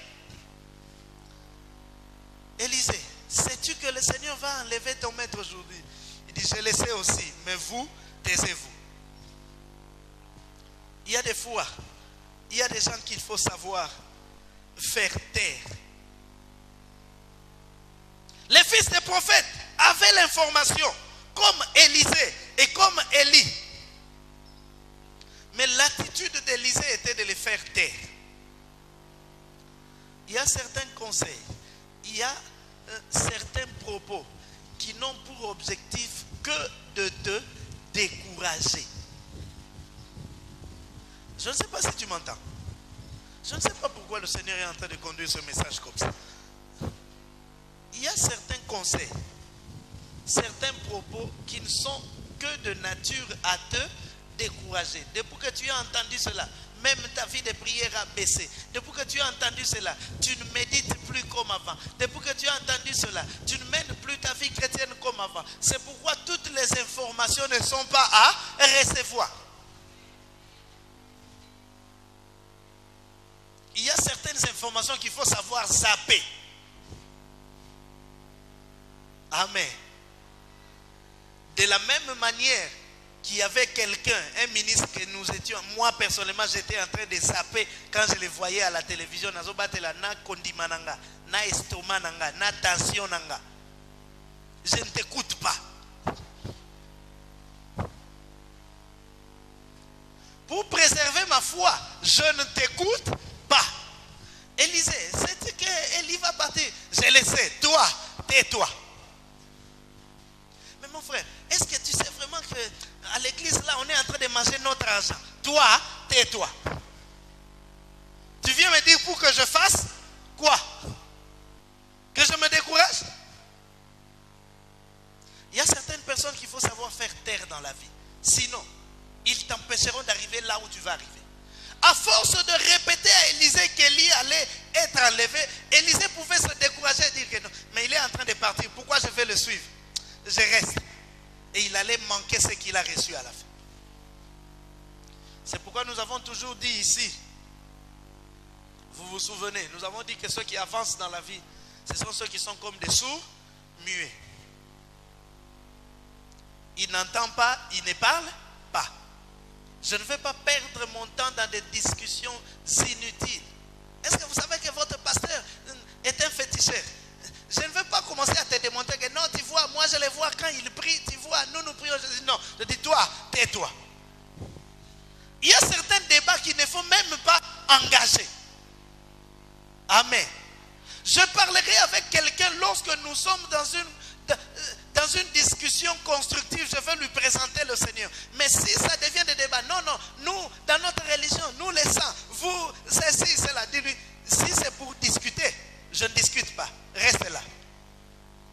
Élisée, sais-tu que le Seigneur va enlever ton maître aujourd'hui? Il dit, je le sais aussi, mais vous, taisez-vous. Il y a des fois, il y a des gens qu'il faut savoir faire taire. Les fils des prophètes avaient l'information, comme Élisée et comme Élie. Mais l'attitude d'Élisée était de les faire taire. Il y a certains conseils, il y a certains propos qui n'ont pour objectif que de te décourager. Je ne sais pas si tu m'entends. Je ne sais pas pourquoi le Seigneur est en train de conduire ce message comme ça. Il y a certains conseils, certains propos qui ne sont que de nature à te décourager. Depuis que tu as entendu cela, même ta vie de prière a baissé. Depuis que tu as entendu cela, tu ne médites plus comme avant. Depuis que tu as entendu cela, tu ne mènes plus ta vie chrétienne comme avant. C'est pourquoi toutes les informations ne sont pas à recevoir. Il y a certaines informations qu'il faut savoir zapper. Amen. De la même manière qu'il y avait quelqu'un, un ministre que nous étions, moi personnellement j'étais en train de zapper quand je le voyais à la télévision, na kondima nanga, na estomac nanga, na tension nanga. Je ne t'écoute pas. Pour préserver ma foi, je ne t'écoute pas. Élisée, sais-tu qu'Élie va partir? Je le sais, toi, tais-toi. Mais mon frère, est-ce que tu sais vraiment qu'à l'église là, on est en train de manger notre argent? Toi, tais-toi. Tu viens me dire pour que je fasse quoi? Que je me décourage? Il y a certaines personnes qu'il faut savoir faire taire dans la vie. Sinon, ils t'empêcheront d'arriver là où tu vas arriver. À force de répéter à Élisée qu'Élie allait être enlevé, Élisée pouvait se décourager et dire que non, mais il est en train de partir, pourquoi je vais le suivre? Je reste. Et il allait manquer ce qu'il a reçu à la fin. C'est pourquoi nous avons toujours dit ici, vous vous souvenez, nous avons dit que ceux qui avancent dans la vie, ce sont ceux qui sont comme des sourds, muets. Ils n'entendent pas, ils ne parlent pas. Je ne vais pas perdre mon temps dans des discussions inutiles. Est-ce que vous savez que votre pasteur est un féticheur? Je ne veux pas commencer à te démontrer que non, tu vois, moi je les vois quand ils prient, tu vois, nous prions. Je dis non, je dis toi, tais-toi. Il y a certains débats qui ne faut même pas engager. Amen. Je parlerai avec quelqu'un lorsque nous sommes dans une discussion constructive, je veux lui présenter le Seigneur. Mais si ça devient des débats, non, nous, dans notre religion, nous les saints, vous, ceci, cela, dis-lui, si c'est pour discuter, je ne discute pas, reste là.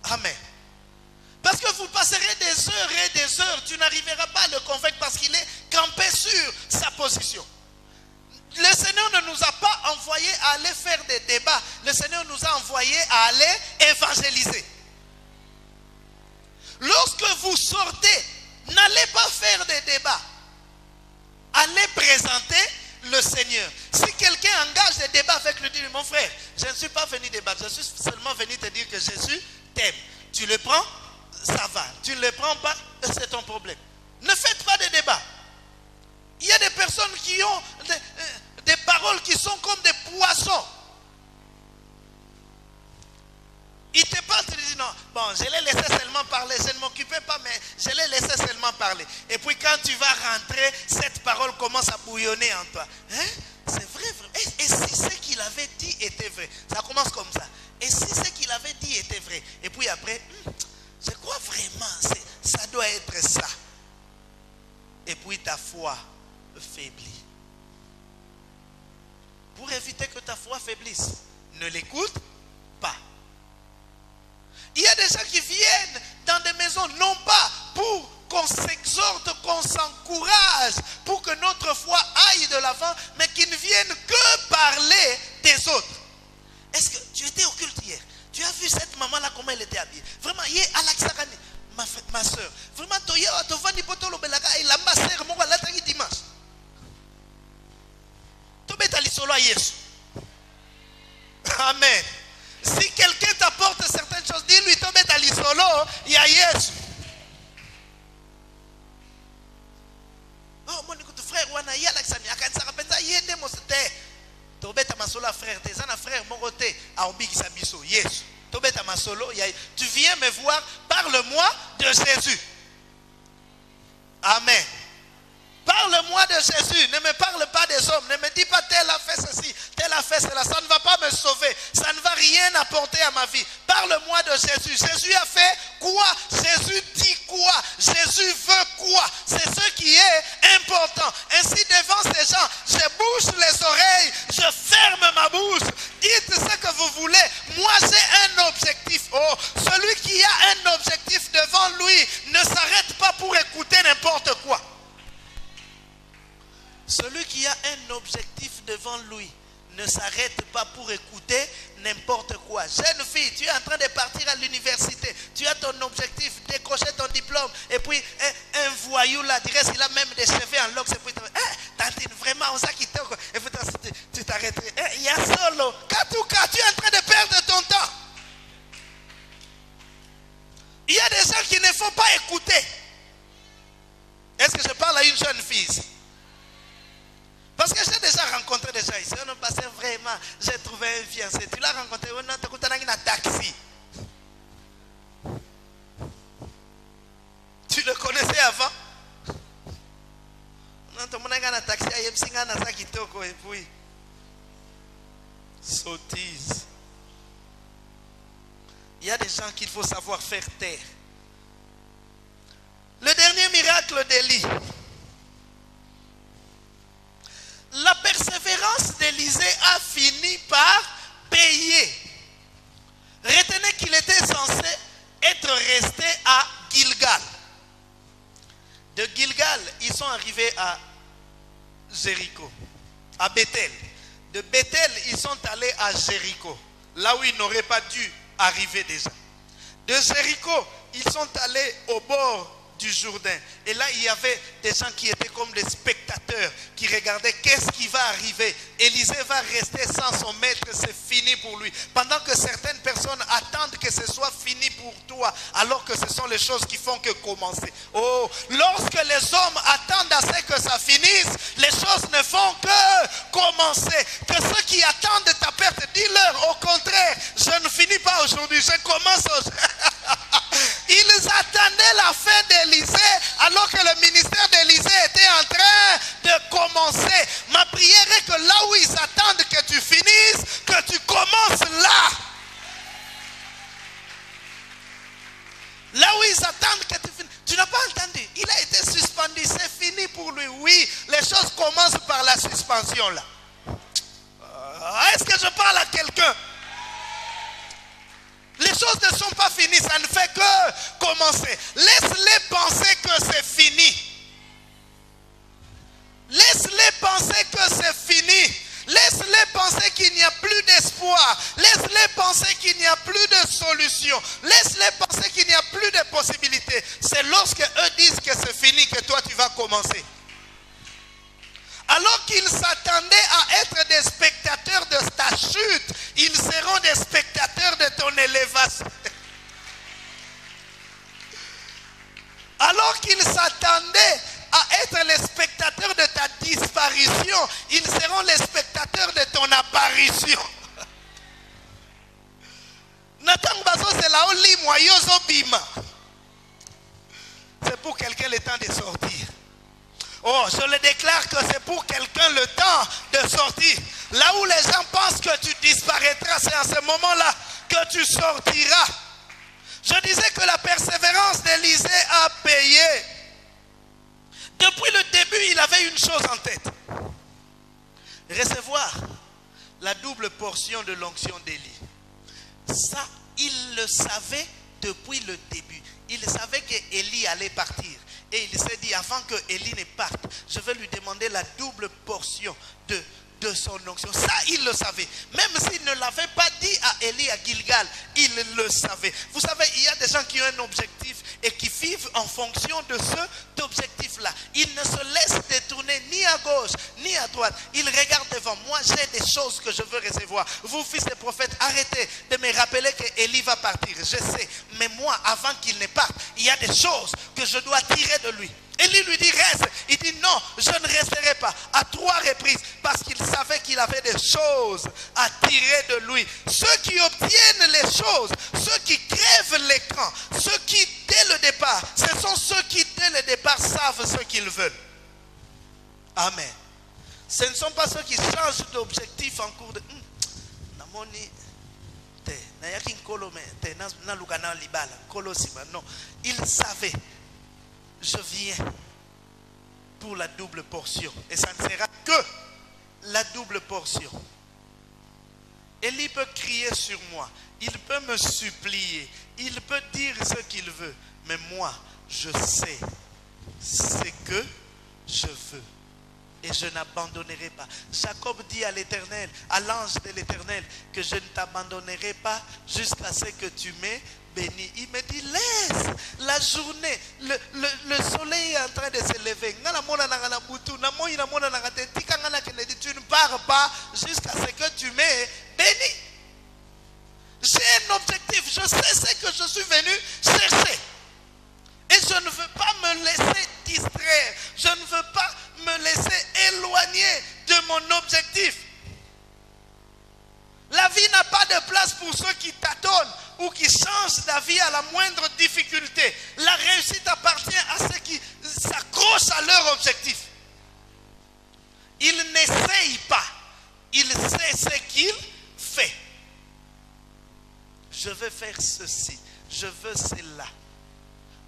Amen. Parce que vous passerez des heures et des heures, tu n'arriveras pas à le convaincre parce qu'il est campé sur sa position. Le Seigneur ne nous a pas envoyés à aller faire des débats, le Seigneur nous a envoyés à aller évangéliser. Lorsque vous sortez, n'allez pas faire des débats. Allez présenter le Seigneur. Si quelqu'un engage des débats avec lui, dit mon frère, je ne suis pas venu débattre, je suis seulement venu te dire que Jésus t'aime. Tu le prends, ça va. Tu ne le prends pas, c'est ton problème. Ne faites pas de débats. Il y a des personnes qui ont des paroles qui sont comme des poissons. Il te parle, tu lui dis non, bon, je l'ai laissé seulement parler, je ne m'occupais pas, mais je l'ai laissé seulement parler. Et puis quand tu vas rentrer, cette parole commence à bouillonner en toi. Hein? C'est vrai, vrai. Et si ce qu'il avait dit était vrai? Ça commence comme ça. Et si ce qu'il avait dit était vrai? Et puis après, je crois vraiment, ça doit être ça. Et puis ta foi faiblit. Pour éviter que ta foi faiblisse, ne l'écoute pas. Il y a des gens qui viennent dans des maisons, non pas pour qu'on s'exhorte, qu'on s'encourage, pour que notre foi aille de l'avant, mais qui ne viennent que parler des autres. Est-ce que tu étais au culte hier? Tu as vu cette maman-là, comment elle était habillée? Vraiment, hier, à l'Axarani, ma soeur, vraiment, tu as vu Potolo Belaga et la ma soeur, mon gars, dimanche. Tu es allé solo à Yesu. Amen. Si quelqu'un t'apporte certaines choses, dis-lui, tu es allé solo, il y a Yesu. Oh, mon frère, wana ya l'Axarani, akansa rapenza yende mosete. Tobeta masolo frère, tes ana frère moroté a obi kisabiso. Yes. Tobeta masolo, tu viens me voir, parle-moi de Jésus. Amen. Parle-moi de Jésus, ne me parle pas des hommes, ne me dis pas tel a fait ceci, tel a fait cela, ça ne va pas me sauver, ça ne va rien apporter à ma vie. Parle-moi de Jésus. Jésus a fait quoi? Jésus dit quoi? Jésus veut quoi? C'est ce qui est important. Ainsi devant ces gens, je bouche les oreilles, je ferme ma bouche. Dites ce que vous voulez. Moi j'ai un objectif. Oh, celui qui a un objectif devant lui ne s'arrête pas pour écouter n'importe quoi. Celui qui a un objectif devant lui ne s'arrête pas pour écouter n'importe quoi. Jeune fille, tu es en train de partir à l'université. Tu as ton objectif, décrocher ton diplôme. Et puis un voyou là, il a même des cheveux en locks. Et puis tantine, vraiment, on sait qu'il t'ouvre. Et puis tu t'arrêterais. Il y a solo. Katouka, tu es en train de perdre ton temps. Il y a des gens qui ne font pas écouter. Est-ce que je parle à une jeune fille ici? Parce que j'ai déjà rencontré des gens ici. On a passé vraiment. J'ai trouvé un fiancé. Tu l'as rencontré. On a un taxi. Tu le connaissais avant? On a un taxi. Et puis. Sottise. Il y a des gens qu'il faut savoir faire taire. Le dernier miracle d'Élie. La persévérance d'Élisée a fini par payer. Retenez qu'il était censé être resté à Gilgal. De Gilgal, ils sont arrivés à Jéricho, à Bethel. De Bethel, ils sont allés à Jéricho, là où ils n'auraient pas dû arriver déjà. De Jéricho, ils sont allés au bord du Jourdain. Et là, il y avait des gens qui étaient comme des spectateurs qui regardaient qu'est-ce qui va arriver. Élisée va rester sans son maître, c'est fini pour lui. Pendant que certaines personnes attendent que ce soit fini pour toi, alors que ce sont les choses qui font que commencer. Oh, lorsque les hommes attendent à ce que ça finisse, les choses ne font que commencer. Que ceux qui attendent ta perte, dis-leur au contraire, je ne finis pas aujourd'hui, je commence aujourd'hui. Ils attendaient la fin d'Élisée alors que le ministère d'Élisée était en train de commencer. Ma prière est que là où ils attendent que tu finisses, que tu commences là. Là où ils attendent que tu finisses. Tu n'as pas entendu. Il a été suspendu. C'est fini pour lui. Oui, les choses commencent par la suspension là. Est-ce que je parle à quelqu'un? Les choses ne sont pas finies, ça ne fait que commencer. Laisse-les penser que c'est fini. Laisse-les penser que c'est fini. Laisse-les penser qu'il n'y a plus d'espoir. Laisse-les penser qu'il n'y a plus de solution. Laisse-les penser qu'il n'y a plus de possibilités. C'est lorsque eux disent que c'est fini que toi tu vas commencer. Alors qu'ils s'attendaient à être Alors qu'ils s'attendaient à être les spectateurs de ta disparition, ils seront les spectateurs de ton apparition. C'est pour quelqu'un le temps de sortir. Oh, je le déclare que c'est pour quelqu'un le temps de sortir. Là où les gens pensent que tu disparaîtras, c'est à ce moment-là que tu sortiras. Je disais que la persévérance d'Élisée a payé. Depuis le début, il avait une chose en tête. Recevoir la double portion de l'onction d'Élie. Ça, il le savait depuis le début. Il savait qu'Élie allait partir. Et il s'est dit, avant que Élie ne parte, je vais lui demander la double portion de son onction. Ça, il le savait. Même s'il ne l'avait pas dit à Élie à Gilgal, il le savait. Vous savez, il y a des gens qui ont un objectif et qui vivent en fonction de cet objectif-là. Ils ne se laissent détourner ni à gauche, ni à droite. Ils regardent devant. Moi, j'ai des choses que je veux recevoir. Vous, fils des prophètes, arrêtez de me rappeler qu'Élie va partir. Je sais. Mais moi, avant qu'il ne parte, il y a des choses que je dois tirer de lui. Élie lui dit reste. Il dit non, je ne resterai pas. À 3 reprises. Parce qu'il savait qu'il avait des choses à tirer de lui. Ceux qui obtiennent les choses, ceux qui crèvent l'écran, ceux qui dès le départ, ce sont ceux qui dès le départ savent ce qu'ils veulent. Amen. Ce ne sont pas ceux qui changent d'objectif en cours de... Non, ils savaient. Je viens pour la double portion. Et ça ne sera que la double portion. Élie peut crier sur moi. Il peut me supplier. Il peut dire ce qu'il veut. Mais moi, je sais ce que je veux. Et je n'abandonnerai pas. Jacob dit à l'Éternel, à l'ange de l'Éternel, que je ne t'abandonnerai pas jusqu'à ce que tu m'aies béni. Il me dit, laisse la journée, le soleil est en train de se lever. Tu ne pars pas jusqu'à ce que tu m'aies béni. J'ai un objectif, je sais ce que je suis venu chercher. Et je ne veux pas me laisser distraire. Je ne veux pas me laisser éloigner de mon objectif. La vie n'a pas de place pour ceux qui tâtonnent ou qui changent d'avis à la moindre difficulté. La réussite appartient à ceux qui s'accrochent à leur objectif. Il n'essaye pas. Il sait ce qu'il fait. Je veux faire ceci. Je veux cela.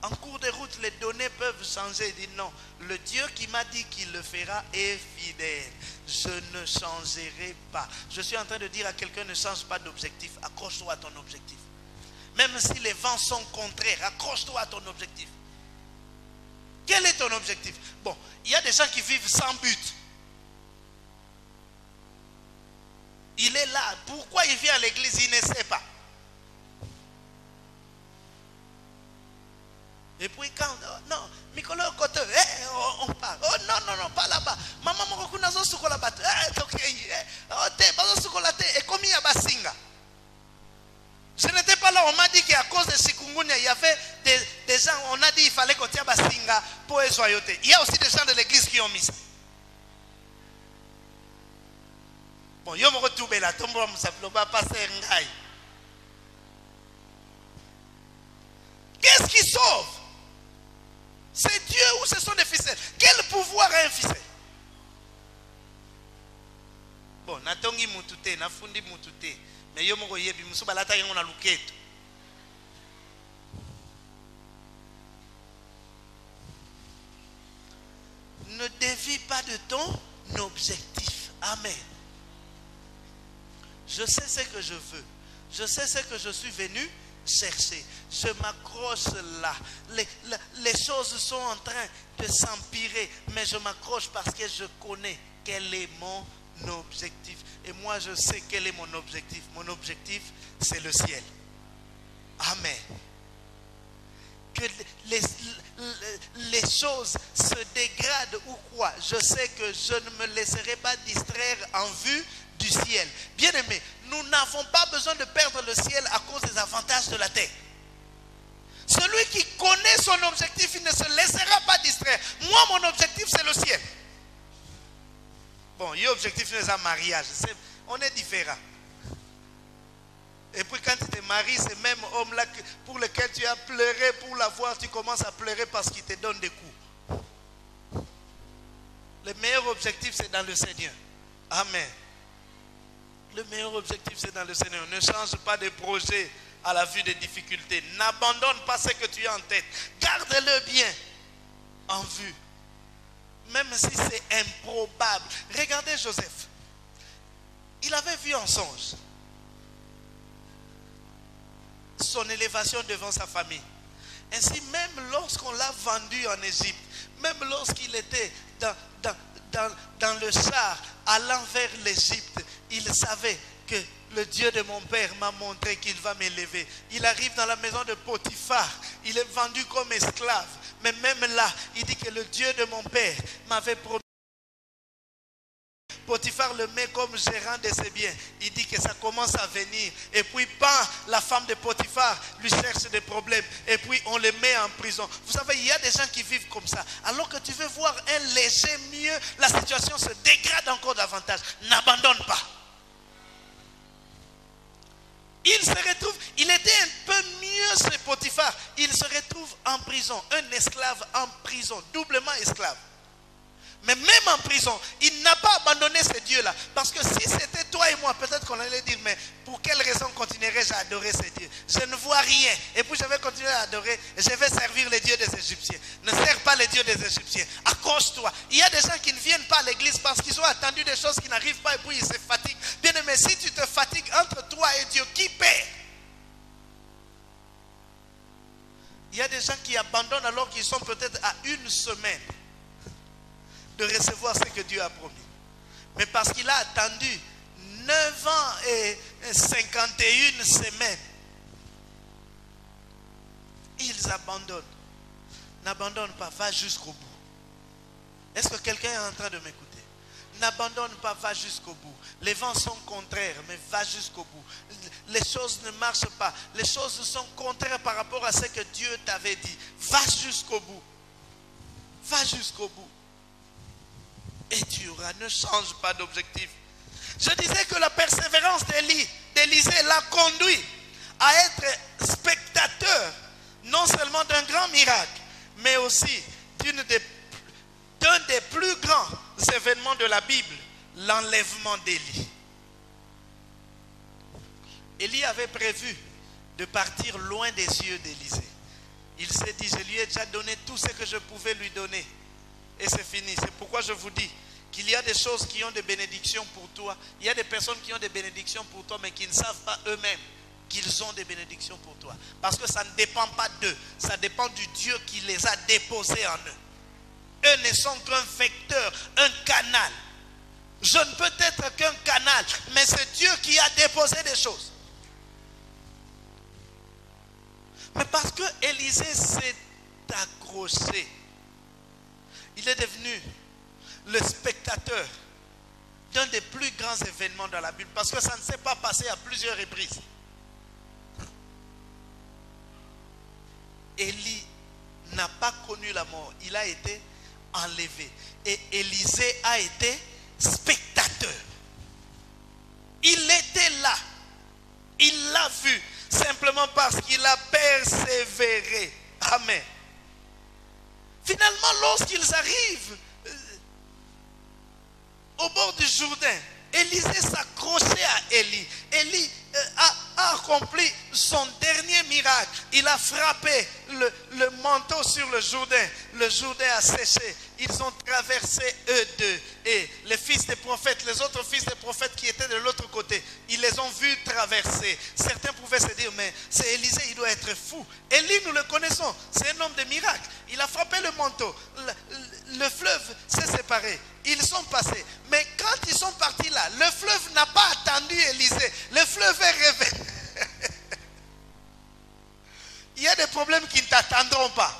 En cours de route, les données peuvent changer. Il dit non, le Dieu qui m'a dit qu'il le fera est fidèle. Je ne changerai pas. Je suis en train de dire à quelqu'un, ne change pas d'objectif. Accroche-toi à ton objectif. Même si les vents sont contraires, accroche-toi à ton objectif. Quel est ton objectif? Bon, il y a des gens qui vivent sans but. Il est là. Pourquoi il vient à l'église? Il ne sait pas. Et puis quand, non, Mikolo Kote, on part. Oh non, pas là-bas. Maman Morokunazo Sukolabate, ok, et comme il y a Basinga. Je n'étais pas là, on m'a dit qu'à cause de Chikungunya, il y avait des gens, on a dit qu'il fallait qu'on tienne Basinga pour les joyautés. Il y a aussi des gens de l'église qui ont mis ça. Bon, yo me retrouve là, tombe pas passer un. Qu'est-ce qui sauve? C'est Dieu ou ce sont des ficelles? Quel pouvoir a un ficelle? Bon, natongi mutute, nafundi mutute. Mais yo moko yebi musuba lata yango na luketo. Ne dévie pas de ton objectif. Amen. Je sais ce que je veux. Je sais ce que je suis venu chercher. Je m'accroche là. Les choses sont en train de s'empirer, mais je m'accroche parce que je connais quel est mon objectif. Et moi, je sais quel est mon objectif. Mon objectif, c'est le ciel. Amen. Que les choses se dégradent ou quoi, je sais que je ne me laisserai pas distraire en vue du ciel. Bien aimé, nous n'avons pas besoin de perdre le ciel à cause des avantages de la terre. Celui qui connaît son objectif, il ne se laissera pas distraire. Moi, mon objectif, c'est le ciel. Bon, il y a objectif, c'est un mariage. On est différents. Et puis quand tu te maries, ce même homme-là pour lequel tu as pleuré pour l'avoir, tu commences à pleurer parce qu'il te donne des coups. Le meilleur objectif, c'est dans le Seigneur. Amen. Le meilleur objectif, c'est dans le Seigneur. Ne change pas de projet à la vue des difficultés. N'abandonne pas ce que tu as en tête. Garde-le bien en vue. Même si c'est improbable. Regardez Joseph. Il avait vu en songe son élévation devant sa famille. Ainsi, même lorsqu'on l'a vendu en Égypte, même lorsqu'il était dans le char allant vers l'Égypte, il savait que le Dieu de mon père m'a montré qu'il va m'élever. Il arrive dans la maison de Potiphar, il est vendu comme esclave. Mais même là, il dit que le Dieu de mon père m'avait promis. Potiphar le met comme gérant de ses biens. Il dit que ça commence à venir. Et puis, la femme de Potiphar lui cherche des problèmes. Et puis, on le met en prison. Vous savez, il y a des gens qui vivent comme ça. Alors que tu veux voir un léger mieux, la situation se dégrade encore davantage. N'abandonne pas. Il se retrouve, il était un peu mieux chez Potiphar. Il se retrouve en prison. Un esclave en prison, doublement esclave. Mais même en prison, il n'a pas abandonné ce Dieu-là. Parce que si c'était toi et moi, peut-être qu'on allait dire, mais pour quelle raison continuerais-je à adorer ce Dieu? Je ne vois rien. Et puis je vais continuer à adorer. Je vais servir les dieux des Égyptiens. Ne sers pas les dieux des Égyptiens. Accroche-toi. Il y a des gens qui ne viennent pas à l'église parce qu'ils ont attendu des choses qui n'arrivent pas et puis ils se fatiguent. Bien aimé, si tu te fatigues entre toi et Dieu, qui paie? Il y a des gens qui abandonnent alors qu'ils sont peut-être à une semaine de recevoir ce que Dieu a promis. Mais parce qu'il a attendu 9 ans et 51 semaines, ils abandonnent. N'abandonne pas, va jusqu'au bout. Est-ce que quelqu'un est en train de m'écouter? N'abandonne pas, va jusqu'au bout. Les vents sont contraires, mais va jusqu'au bout. Les choses ne marchent pas. Les choses sont contraires par rapport à ce que Dieu t'avait dit. Va jusqu'au bout. Va jusqu'au bout. Et tu auras, ne change pas d'objectif. Je disais que la persévérance d'Élisée l'a conduit à être spectateur, non seulement d'un grand miracle, mais aussi d'un des plus grands événements de la Bible, l'enlèvement d'Élie. Élie avait prévu de partir loin des yeux d'Élisée. Il s'est dit, je lui ai déjà donné tout ce que je pouvais lui donner. Et c'est fini. C'est pourquoi je vous dis qu'il y a des choses qui ont des bénédictions pour toi. Il y a des personnes qui ont des bénédictions pour toi, mais qui ne savent pas eux-mêmes qu'ils ont des bénédictions pour toi. Parce que ça ne dépend pas d'eux. Ça dépend du Dieu qui les a déposés en eux. Eux ne sont qu'un vecteur, un canal. Je ne peux être qu'un canal, mais c'est Dieu qui a déposé des choses. Mais parce que Élisée s'est accroché, il est devenu le spectateur d'un des plus grands événements dans la Bible. Parce que ça ne s'est pas passé à plusieurs reprises. Élie n'a pas connu la mort. Il a été enlevé. Et Élisée a été spectateur. Il était là. Il l'a vu. Simplement parce qu'il a persévéré. Amen. Finalement, lorsqu'ils arrivent au bord du Jourdain, Élisée s'accrochait à Élie. Élie a accompli son dernier miracle. Il a frappé le manteau sur le Jourdain. Le Jourdain a séché. Ils ont traversé eux deux. Et les fils des prophètes, les autres fils des prophètes qui étaient de l'autre côté, ils les ont vus traverser. Certains pouvaient se dire, mais c'est Élisée, il doit être fou. Élie, nous le connaissons. C'est un homme de miracle. Il a frappé le manteau. Le fleuve s'est séparé. Ils sont passés. Mais quand ils sont partis là, le fleuve n'a pas attendu Élisée. Le fleuve est revenu. Il y a des problèmes qui ne t'attendront pas.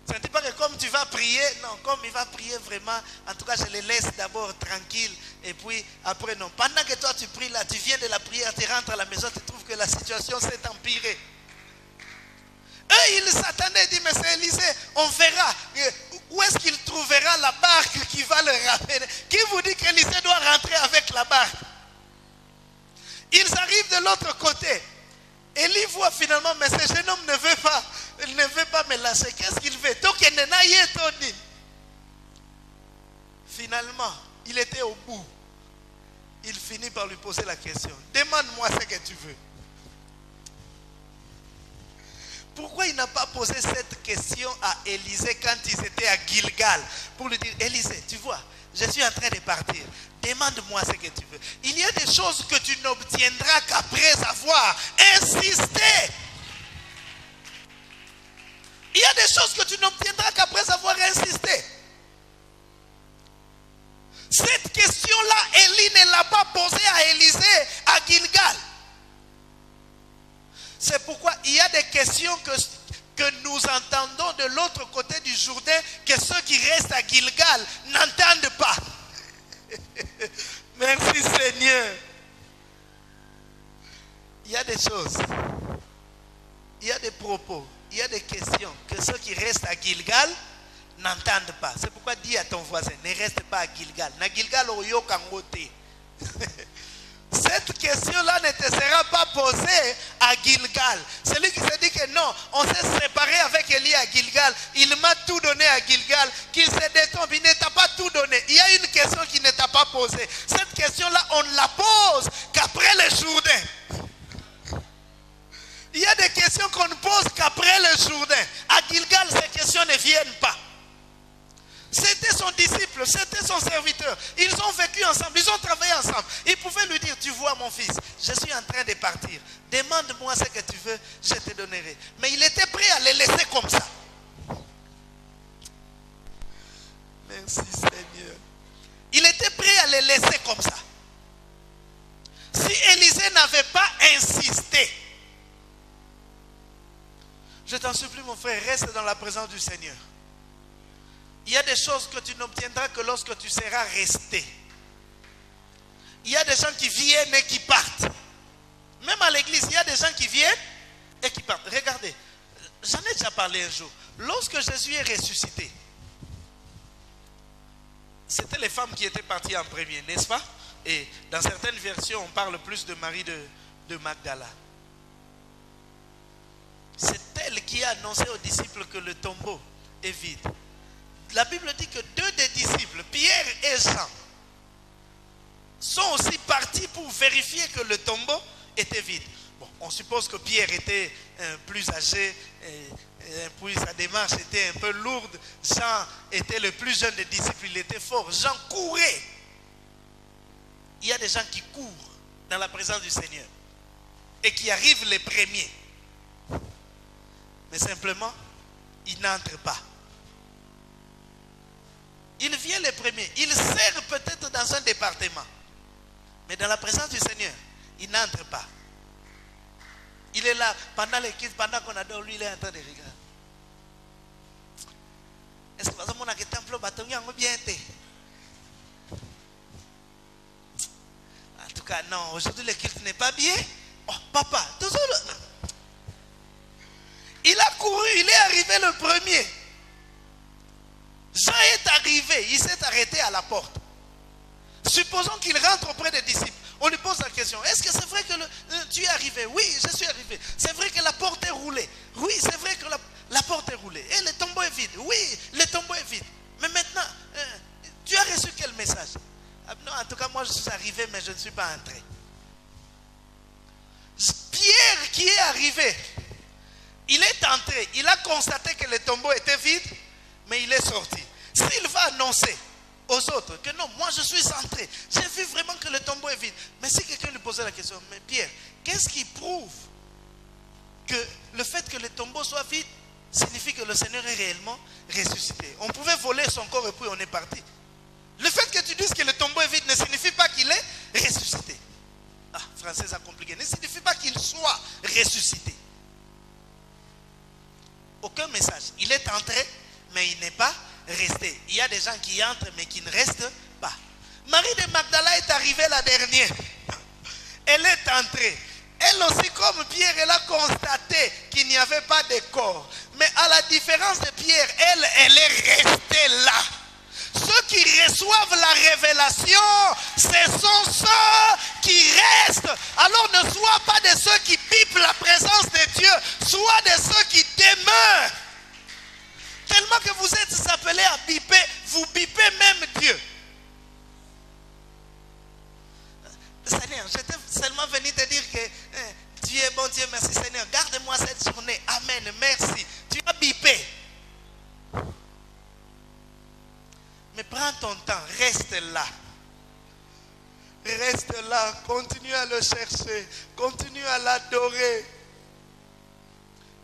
Ça ne dit pas que comme tu vas prier, non, comme il va prier vraiment, en tout cas je les laisse d'abord tranquilles et puis après non. Pendant que toi tu pries là, tu viens de la prière, tu rentres à la maison, tu trouves que la situation s'est empirée. Eux, ils s'attendaient, ils disent, mais c'est Élisée, on verra. Où est-ce qu'il trouvera la barque qui va le ramener? Qui vous dit qu'Élisée doit rentrer avec la barque? Ils arrivent de l'autre côté. Élie voit finalement, mais ce jeune homme ne veut pas me lâcher. Qu'est-ce qu'il fait? Finalement, il était au bout. Il finit par lui poser la question. Demande-moi ce que tu veux. Pourquoi il n'a pas posé cette question à Élisée quand ils étaient à Gilgal? Pour lui dire, Élisée, tu vois, je suis en train de partir. Demande-moi ce que tu veux. Il y a des choses que tu n'obtiendras qu'après avoir insisté. Il y a des choses que tu n'obtiendras qu'après avoir insisté. Cette question-là, Élie ne l'a pas posée à Élisée à Gilgal. C'est pourquoi il y a des questions que nous entendons de l'autre côté du Jourdain que ceux qui restent à Gilgal n'entendent pas. Merci Seigneur. Il y a des choses, il y a des propos, il y a des questions que ceux qui restent à Gilgal n'entendent pas. C'est pourquoi dis à ton voisin, ne reste pas à Gilgal. Na Gilgal oyo kangote. Cette question-là ne te sera pas posée à Gilgal. Celui qui se dit que non, on s'est séparé avec Élie à Gilgal, il m'a tout donné à Gilgal, qu'il se détombe, il ne t'a pas tout donné. Il y a une question qui ne t'a pas posée. Cette question-là, on ne la pose qu'après le Jourdain. Il y a des questions qu'on ne pose qu'après le Jourdain. À Gilgal, ces questions ne viennent pas. C'était son disciple, c'était son serviteur. Ils ont vécu ensemble, ils ont travaillé ensemble. Il pouvait lui dire, tu vois mon fils, je suis en train de partir. Demande-moi ce que tu veux, je te donnerai. Mais il était prêt à les laisser comme ça. Merci Seigneur. Il était prêt à les laisser comme ça. Si Élisée n'avait pas insisté, je t'en supplie mon frère, reste dans la présence du Seigneur. Il y a des choses que tu n'obtiendras que lorsque tu seras resté. Il y a des gens qui viennent et qui partent. Même à l'église, il y a des gens qui viennent et qui partent. Regardez, j'en ai déjà parlé un jour. Lorsque Jésus est ressuscité, c'était les femmes qui étaient parties en premier, n'est-ce pas? Et dans certaines versions, on parle plus de Marie de Magdala. C'est elle qui a annoncé aux disciples que le tombeau est vide. La Bible dit que deux des disciples, Pierre et Jean, sont aussi partis pour vérifier que le tombeau était vide. Bon, on suppose que Pierre était plus âgé, puis sa démarche était un peu lourde. Jean était le plus jeune des disciples, il était fort. Jean courait. Il y a des gens qui courent dans la présence du Seigneur et qui arrivent les premiers. Mais simplement, ils n'entrent pas. Il vient les premiers. Il sert peut-être dans un département. Mais dans la présence du Seigneur, il n'entre pas. Il est là pendant les quittes, pendant qu'on adore, lui il est en train de regarder. Est-ce que vous avez un temple bien été? En tout cas, non. Aujourd'hui, le culte n'est pas bien. Oh, papa, toujours. Il a couru, il est arrivé le premier. Jean est arrivé, il s'est arrêté à la porte. Supposons qu'il rentre auprès des disciples. On lui pose la question, est-ce que c'est vrai que tu es arrivé? Oui, je suis arrivé. C'est vrai que la porte est roulée? Oui, c'est vrai que la porte est roulée. Et le tombeau est vide? Oui, le tombeau est vide. Mais maintenant, tu as reçu quel message? Non, en tout cas, moi je suis arrivé, mais je ne suis pas entré. Pierre qui est arrivé, il est entré, il a constaté que le tombeau était vide, mais il est sorti. S'il va annoncer aux autres que non, moi je suis entré, j'ai vu vraiment que le tombeau est vide. Mais si quelqu'un lui posait la question, mais Pierre, qu'est-ce qui prouve que le fait que le tombeau soit vide signifie que le Seigneur est réellement ressuscité? On pouvait voler son corps et puis on est parti. Le fait que tu dises que le tombeau est vide ne signifie pas qu'il est ressuscité. Ah, français ça compliqué. Ne signifie pas qu'il soit ressuscité. Aucun message. Il est entré, mais il n'est pas resté. Il y a des gens qui entrent, mais qui ne restent pas. Marie de Magdala est arrivée la dernière. Elle est entrée. Elle aussi, comme Pierre, elle a constaté qu'il n'y avait pas de corps. Mais à la différence de Pierre, elle est restée là. Ceux qui reçoivent la révélation, ce sont ceux qui restent. Alors ne sois pas de ceux qui bipent la présence de Dieu, sois de ceux qui demeurent. Tellement que vous êtes appelés à biper, vous bipez même Dieu. Seigneur, j'étais seulement venu te dire que Dieu est bon, Dieu, merci Seigneur. Garde-moi cette journée. Amen, merci. Tu as bipé. Mais prends ton temps, reste là. Reste là, continue à le chercher, continue à l'adorer.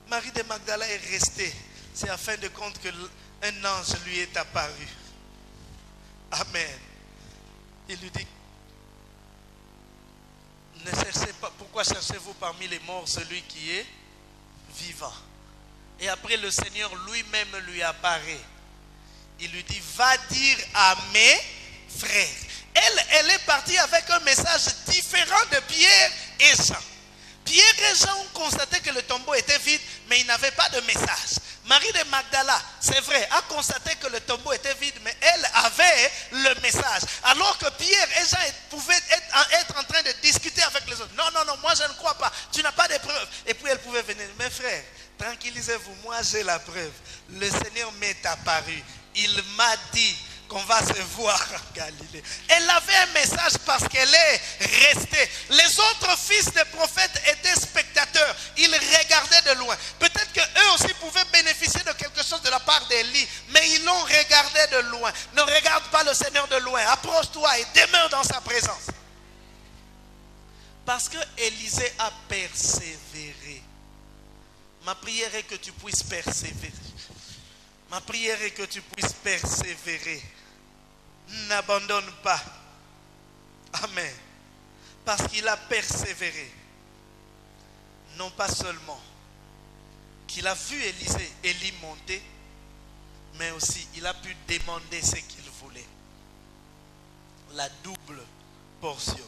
Marie de Magdala est restée. C'est à fin de compte qu'un ange lui est apparu. Amen. Il lui dit, ne cherchez pas, pourquoi cherchez-vous parmi les morts celui qui est vivant? Et après le Seigneur lui-même lui apparaît. Il lui dit, va dire à mes frères. Elle est partie avec un message différent de Pierre et Jean. Pierre et Jean ont constaté que le tombeau était vide, mais ils n'avaient pas de message. Marie de Magdala, c'est vrai, a constaté que le tombeau était vide, mais elle avait le message. Alors que Pierre et Jean pouvaient être en train de discuter avec les autres. Non, non, non, moi je ne crois pas. Tu n'as pas de preuves. Et puis elle pouvait venir. Mes frères, tranquillisez-vous, moi j'ai la preuve. Le Seigneur m'est apparu. Il m'a dit qu'on va se voir en Galilée. Elle avait un message parce qu'elle est restée. Les autres fils des prophètes étaient spectateurs. Ils regardaient de loin. Peut-être qu'eux aussi pouvaient bénéficier de quelque chose de la part d'Élie, mais ils l'ont regardé de loin. Ne regarde pas le Seigneur de loin. Approche-toi et demeure dans sa présence. Parce que Élisée a persévéré. Ma prière est que tu puisses persévérer. Ma prière est que tu puisses persévérer. N'abandonne pas. Amen. Parce qu'il a persévéré. Non pas seulement qu'il a vu Élie monter, mais aussi il a pu demander ce qu'il voulait. La double portion.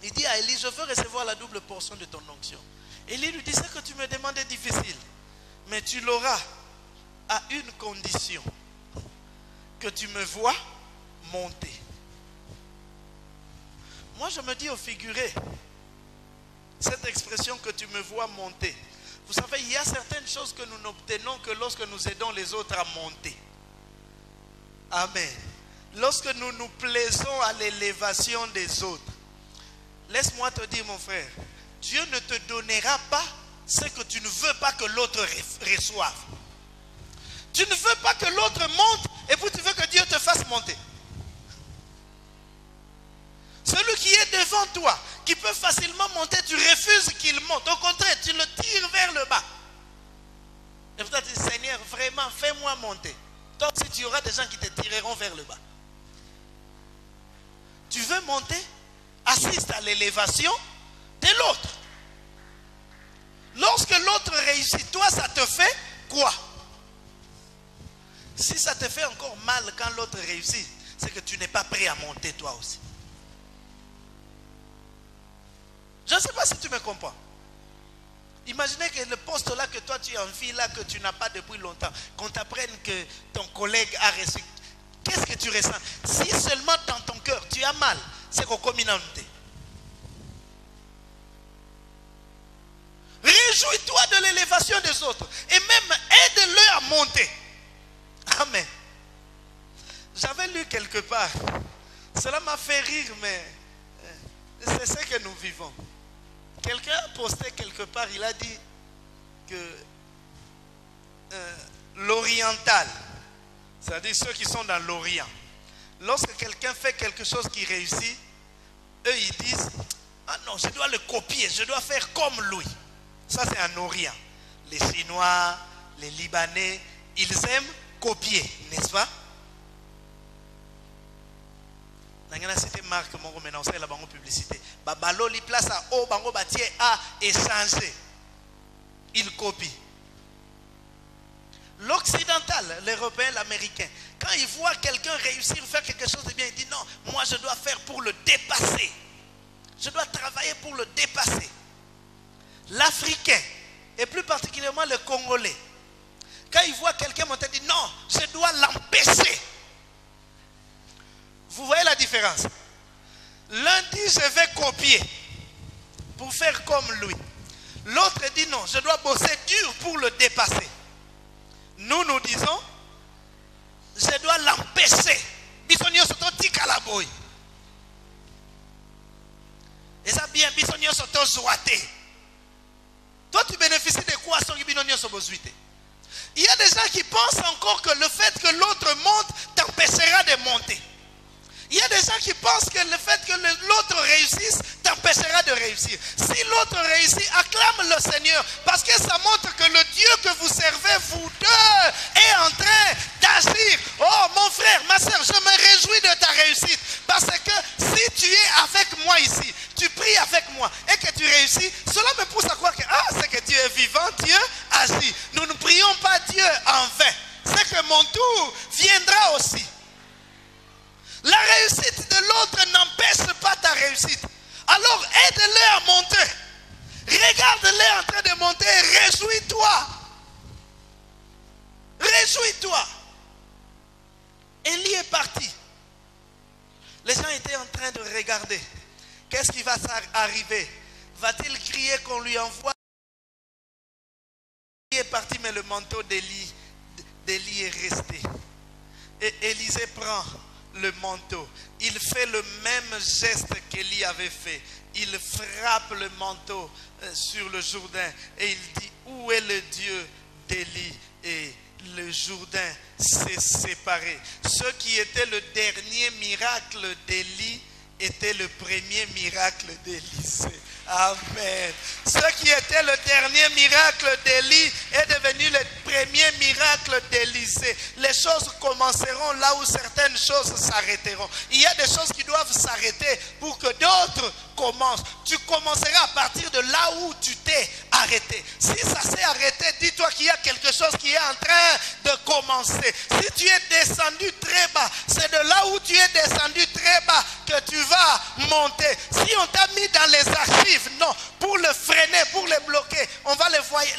Il dit à Élie, je veux recevoir la double portion de ton onction. Élie lui dit, ce que tu me demandes est difficile, mais tu l'auras à une condition, que tu me vois monter. Moi je me dis au figuré, cette expression que tu me vois monter. Vous savez, il y a certaines choses que nous n'obtenons que lorsque nous aidons les autres à monter. Amen. Lorsque nous nous plaisons à l'élévation des autres. Laisse-moi te dire, mon frère, Dieu ne te donnera pas ce que tu ne veux pas que l'autre reçoive. Tu ne veux pas que l'autre monte et puis tu veux que Dieu te fasse monter. Celui qui est devant toi, qui peut facilement monter, tu refuses qu'il monte. Au contraire, tu le tires vers le bas. Et puis tu dis, Seigneur, vraiment, fais-moi monter. Donc si tu auras des gens qui te tireront vers le bas. Tu veux monter? Assiste à l'élévation de l'autre. Lorsque l'autre réussit, toi ça te fait quoi? Si ça te fait encore mal quand l'autre réussit, c'est que tu n'es pas prêt à monter toi aussi. Je ne sais pas si tu me comprends. Imaginez que le poste là que toi tu envies là, que tu n'as pas depuis longtemps, qu'on t'apprenne que ton collègue a reçu. Qu'est-ce que tu ressens? Si seulement dans ton cœur tu as mal, c'est qu'au communauté. Réjouis-toi de l'élévation des autres et même aide-le à monter. Amen. J'avais lu quelque part, cela m'a fait rire, mais c'est ce que nous vivons. Quelqu'un a posté quelque part, il a dit que l'oriental, c'est-à-dire ceux qui sont dans l'Orient, lorsque quelqu'un fait quelque chose qui réussit, eux ils disent, ah non, je dois le copier, je dois faire comme lui. Ça c'est en Orient. Les Chinois, les Libanais, ils aiment copier, n'est-ce pas? C'était marque mon maintenant c'est la banque publicité. Babalo li place à O bango batier a échangé. Il copie. L'occidental, l'européen, l'américain, quand il voit quelqu'un réussir à faire quelque chose de bien, il dit non, moi je dois faire pour le dépasser. Je dois travailler pour le dépasser. L'Africain, et plus particulièrement le Congolais, quand il voit quelqu'un monter, il dit non, je dois l'empêcher. Vous voyez la différence? L'un dit je vais copier pour faire comme lui. L'autre dit non, je dois bosser dur pour le dépasser. Nous, nous disons, je dois l'empêcher. Bisonio soto tika la boy. Et ça bien, bisonio soto zoate. Toi, tu bénéficies de quoi sans que bisonio soto zoate? Il y a des gens qui pensent encore que le fait que l'autre monte t'empêchera de monter. Il y a des gens qui pensent que le fait que l'autre réussisse t'empêchera de réussir. Si l'autre réussit, acclame le Seigneur. Parce que ça montre que le Dieu que vous servez, vous deux, est en train d'agir. Oh mon frère, ma soeur, je me réjouis de ta réussite. Parce que si tu es avec moi ici, tu pries avec moi et que tu réussis, cela me pousse à croire que c'est que Dieu est vivant, Dieu agit. Nous ne prions pas Dieu en vain. C'est que mon tour viendra aussi. La réussite de l'autre n'empêche pas ta réussite. Alors aide-les à monter. Regarde-les en train de monter. Réjouis-toi. Réjouis-toi. Élie est parti. Les gens étaient en train de regarder. Qu'est-ce qui va arriver? Va-t-il crier qu'on lui envoie? Élie est parti, mais le manteau d'Élie est resté. Et Élisée prend le manteau. Il fait le même geste qu'Élie avait fait. Il frappe le manteau sur le Jourdain et il dit, où est le Dieu d'Élie? Et le Jourdain s'est séparé. Ce qui était le dernier miracle d'Élie était le premier miracle d'Élisée. Amen. Ce qui était le dernier miracle d'Élie est devenu le premier miracle d'Élisée. Les choses commenceront là où certaines choses s'arrêteront. Il y a des choses qui doivent s'arrêter pour que d'autres commencent. Tu commenceras à partir de là où tu t'es arrêté. Si ça s'est arrêté, dis-toi qu'il y a quelque chose qui est en train de commencer. Si tu es descendu très bas, c'est de là où tu es descendu très bas que tu vas monter. Si on t'a mis dans les archives, non, pour le freiner, pour le bloquer, on va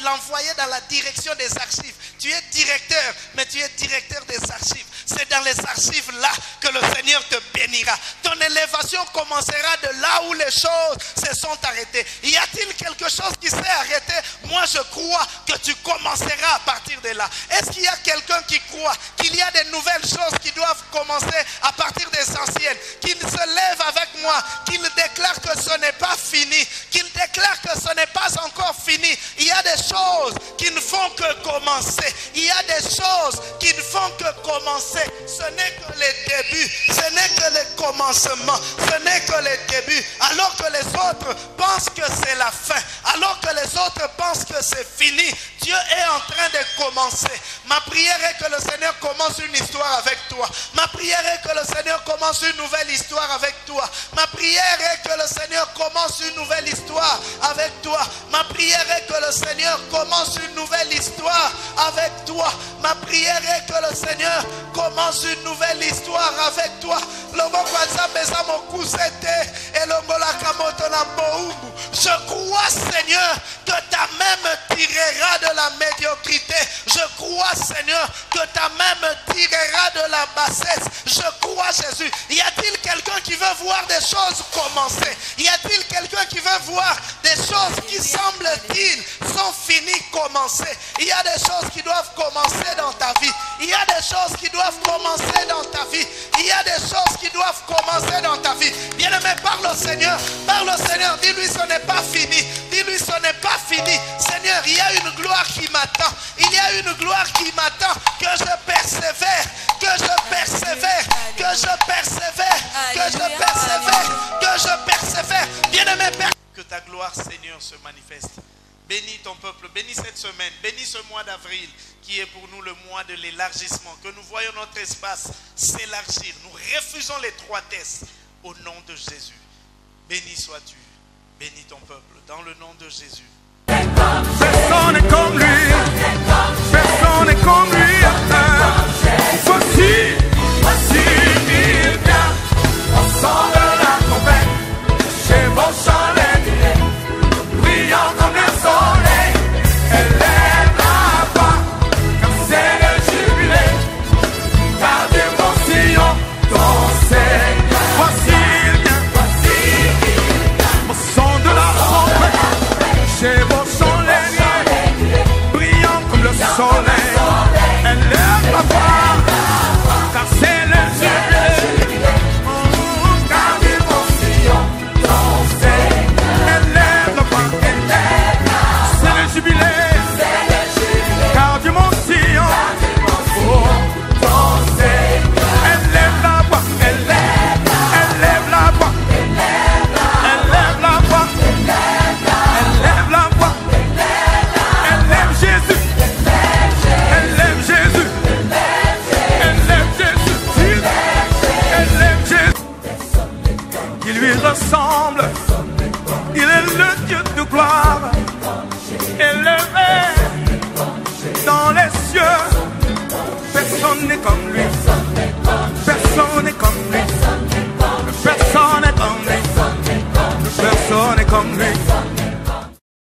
l'envoyer dans la direction des archives. Tu es directeur, mais tu es directeur des archives. C'est dans les archives là que le Seigneur te bénira. Ton élévation commencera de là où les choses se sont arrêtées. Y a-t-il quelque chose qui s'est arrêté? Moi je crois que tu commenceras à partir de là. Est-ce qu'il y a quelqu'un qui croit qu'il y a des nouvelles choses qui doivent commencer à partir des anciennes? Qu'il se lève avec moi, qu'il déclare que ce n'est pas fini, qu'il déclare que ce n'est pas encore fini. Il y a des choses qui ne font que commencer. Il y a des choses qui ne font que commencer. Ce n'est que le début, ce n'est que le commencement, ce n'est que le début. Alors que les autres pensent que c'est la fin, alors que les autres pensent que c'est fini, Dieu est en train de commencer. Ma prière est que le Seigneur commence une histoire avec toi. Ma prière est que le Seigneur commence une nouvelle histoire avec toi. Ma prière est que le Seigneur commence une nouvelle histoire avec toi. Ma prière est que le Seigneur commence une nouvelle histoire avec toi. Ma prière est que le Seigneur commence une nouvelle histoire avec toi. Je crois, Seigneur, que ta main me tirera de la médiocrité. Je crois, Seigneur, que ta main me tirera de la bassesse. Je crois, Jésus. Y a-t-il quelqu'un qui veut voir des choses commencer? Y a-t-il quelqu'un qui veut voir des choses qui semble-t-il sont finies commencer? Il y a des choses qui doivent commencer dans ta vie. Il y a des choses qui doivent commencer dans ta vie. Il y a des choses qui doivent commencer dans ta vie. Bien-aimé, parle au Seigneur. Parle au Seigneur. Dis-lui ce n'est pas fini. Dis-lui ce n'est pas fini. Seigneur, il y a une gloire qui m'attend. Il y a une gloire qui m'attend. Que je persévère. Que je persévère. Que je persévère. Que je persévère. Que je persévère. Bien-aimé, Père. Que ta gloire, Seigneur, se manifeste. Bénis ton peuple, bénis cette semaine, bénis ce mois d'avril qui est pour nous le mois de l'élargissement. Que nous voyons notre espace s'élargir. Nous refusons l'étroitesse au nom de Jésus. Béni sois-tu, bénis ton peuple dans le nom de Jésus. Personne n'est comme lui.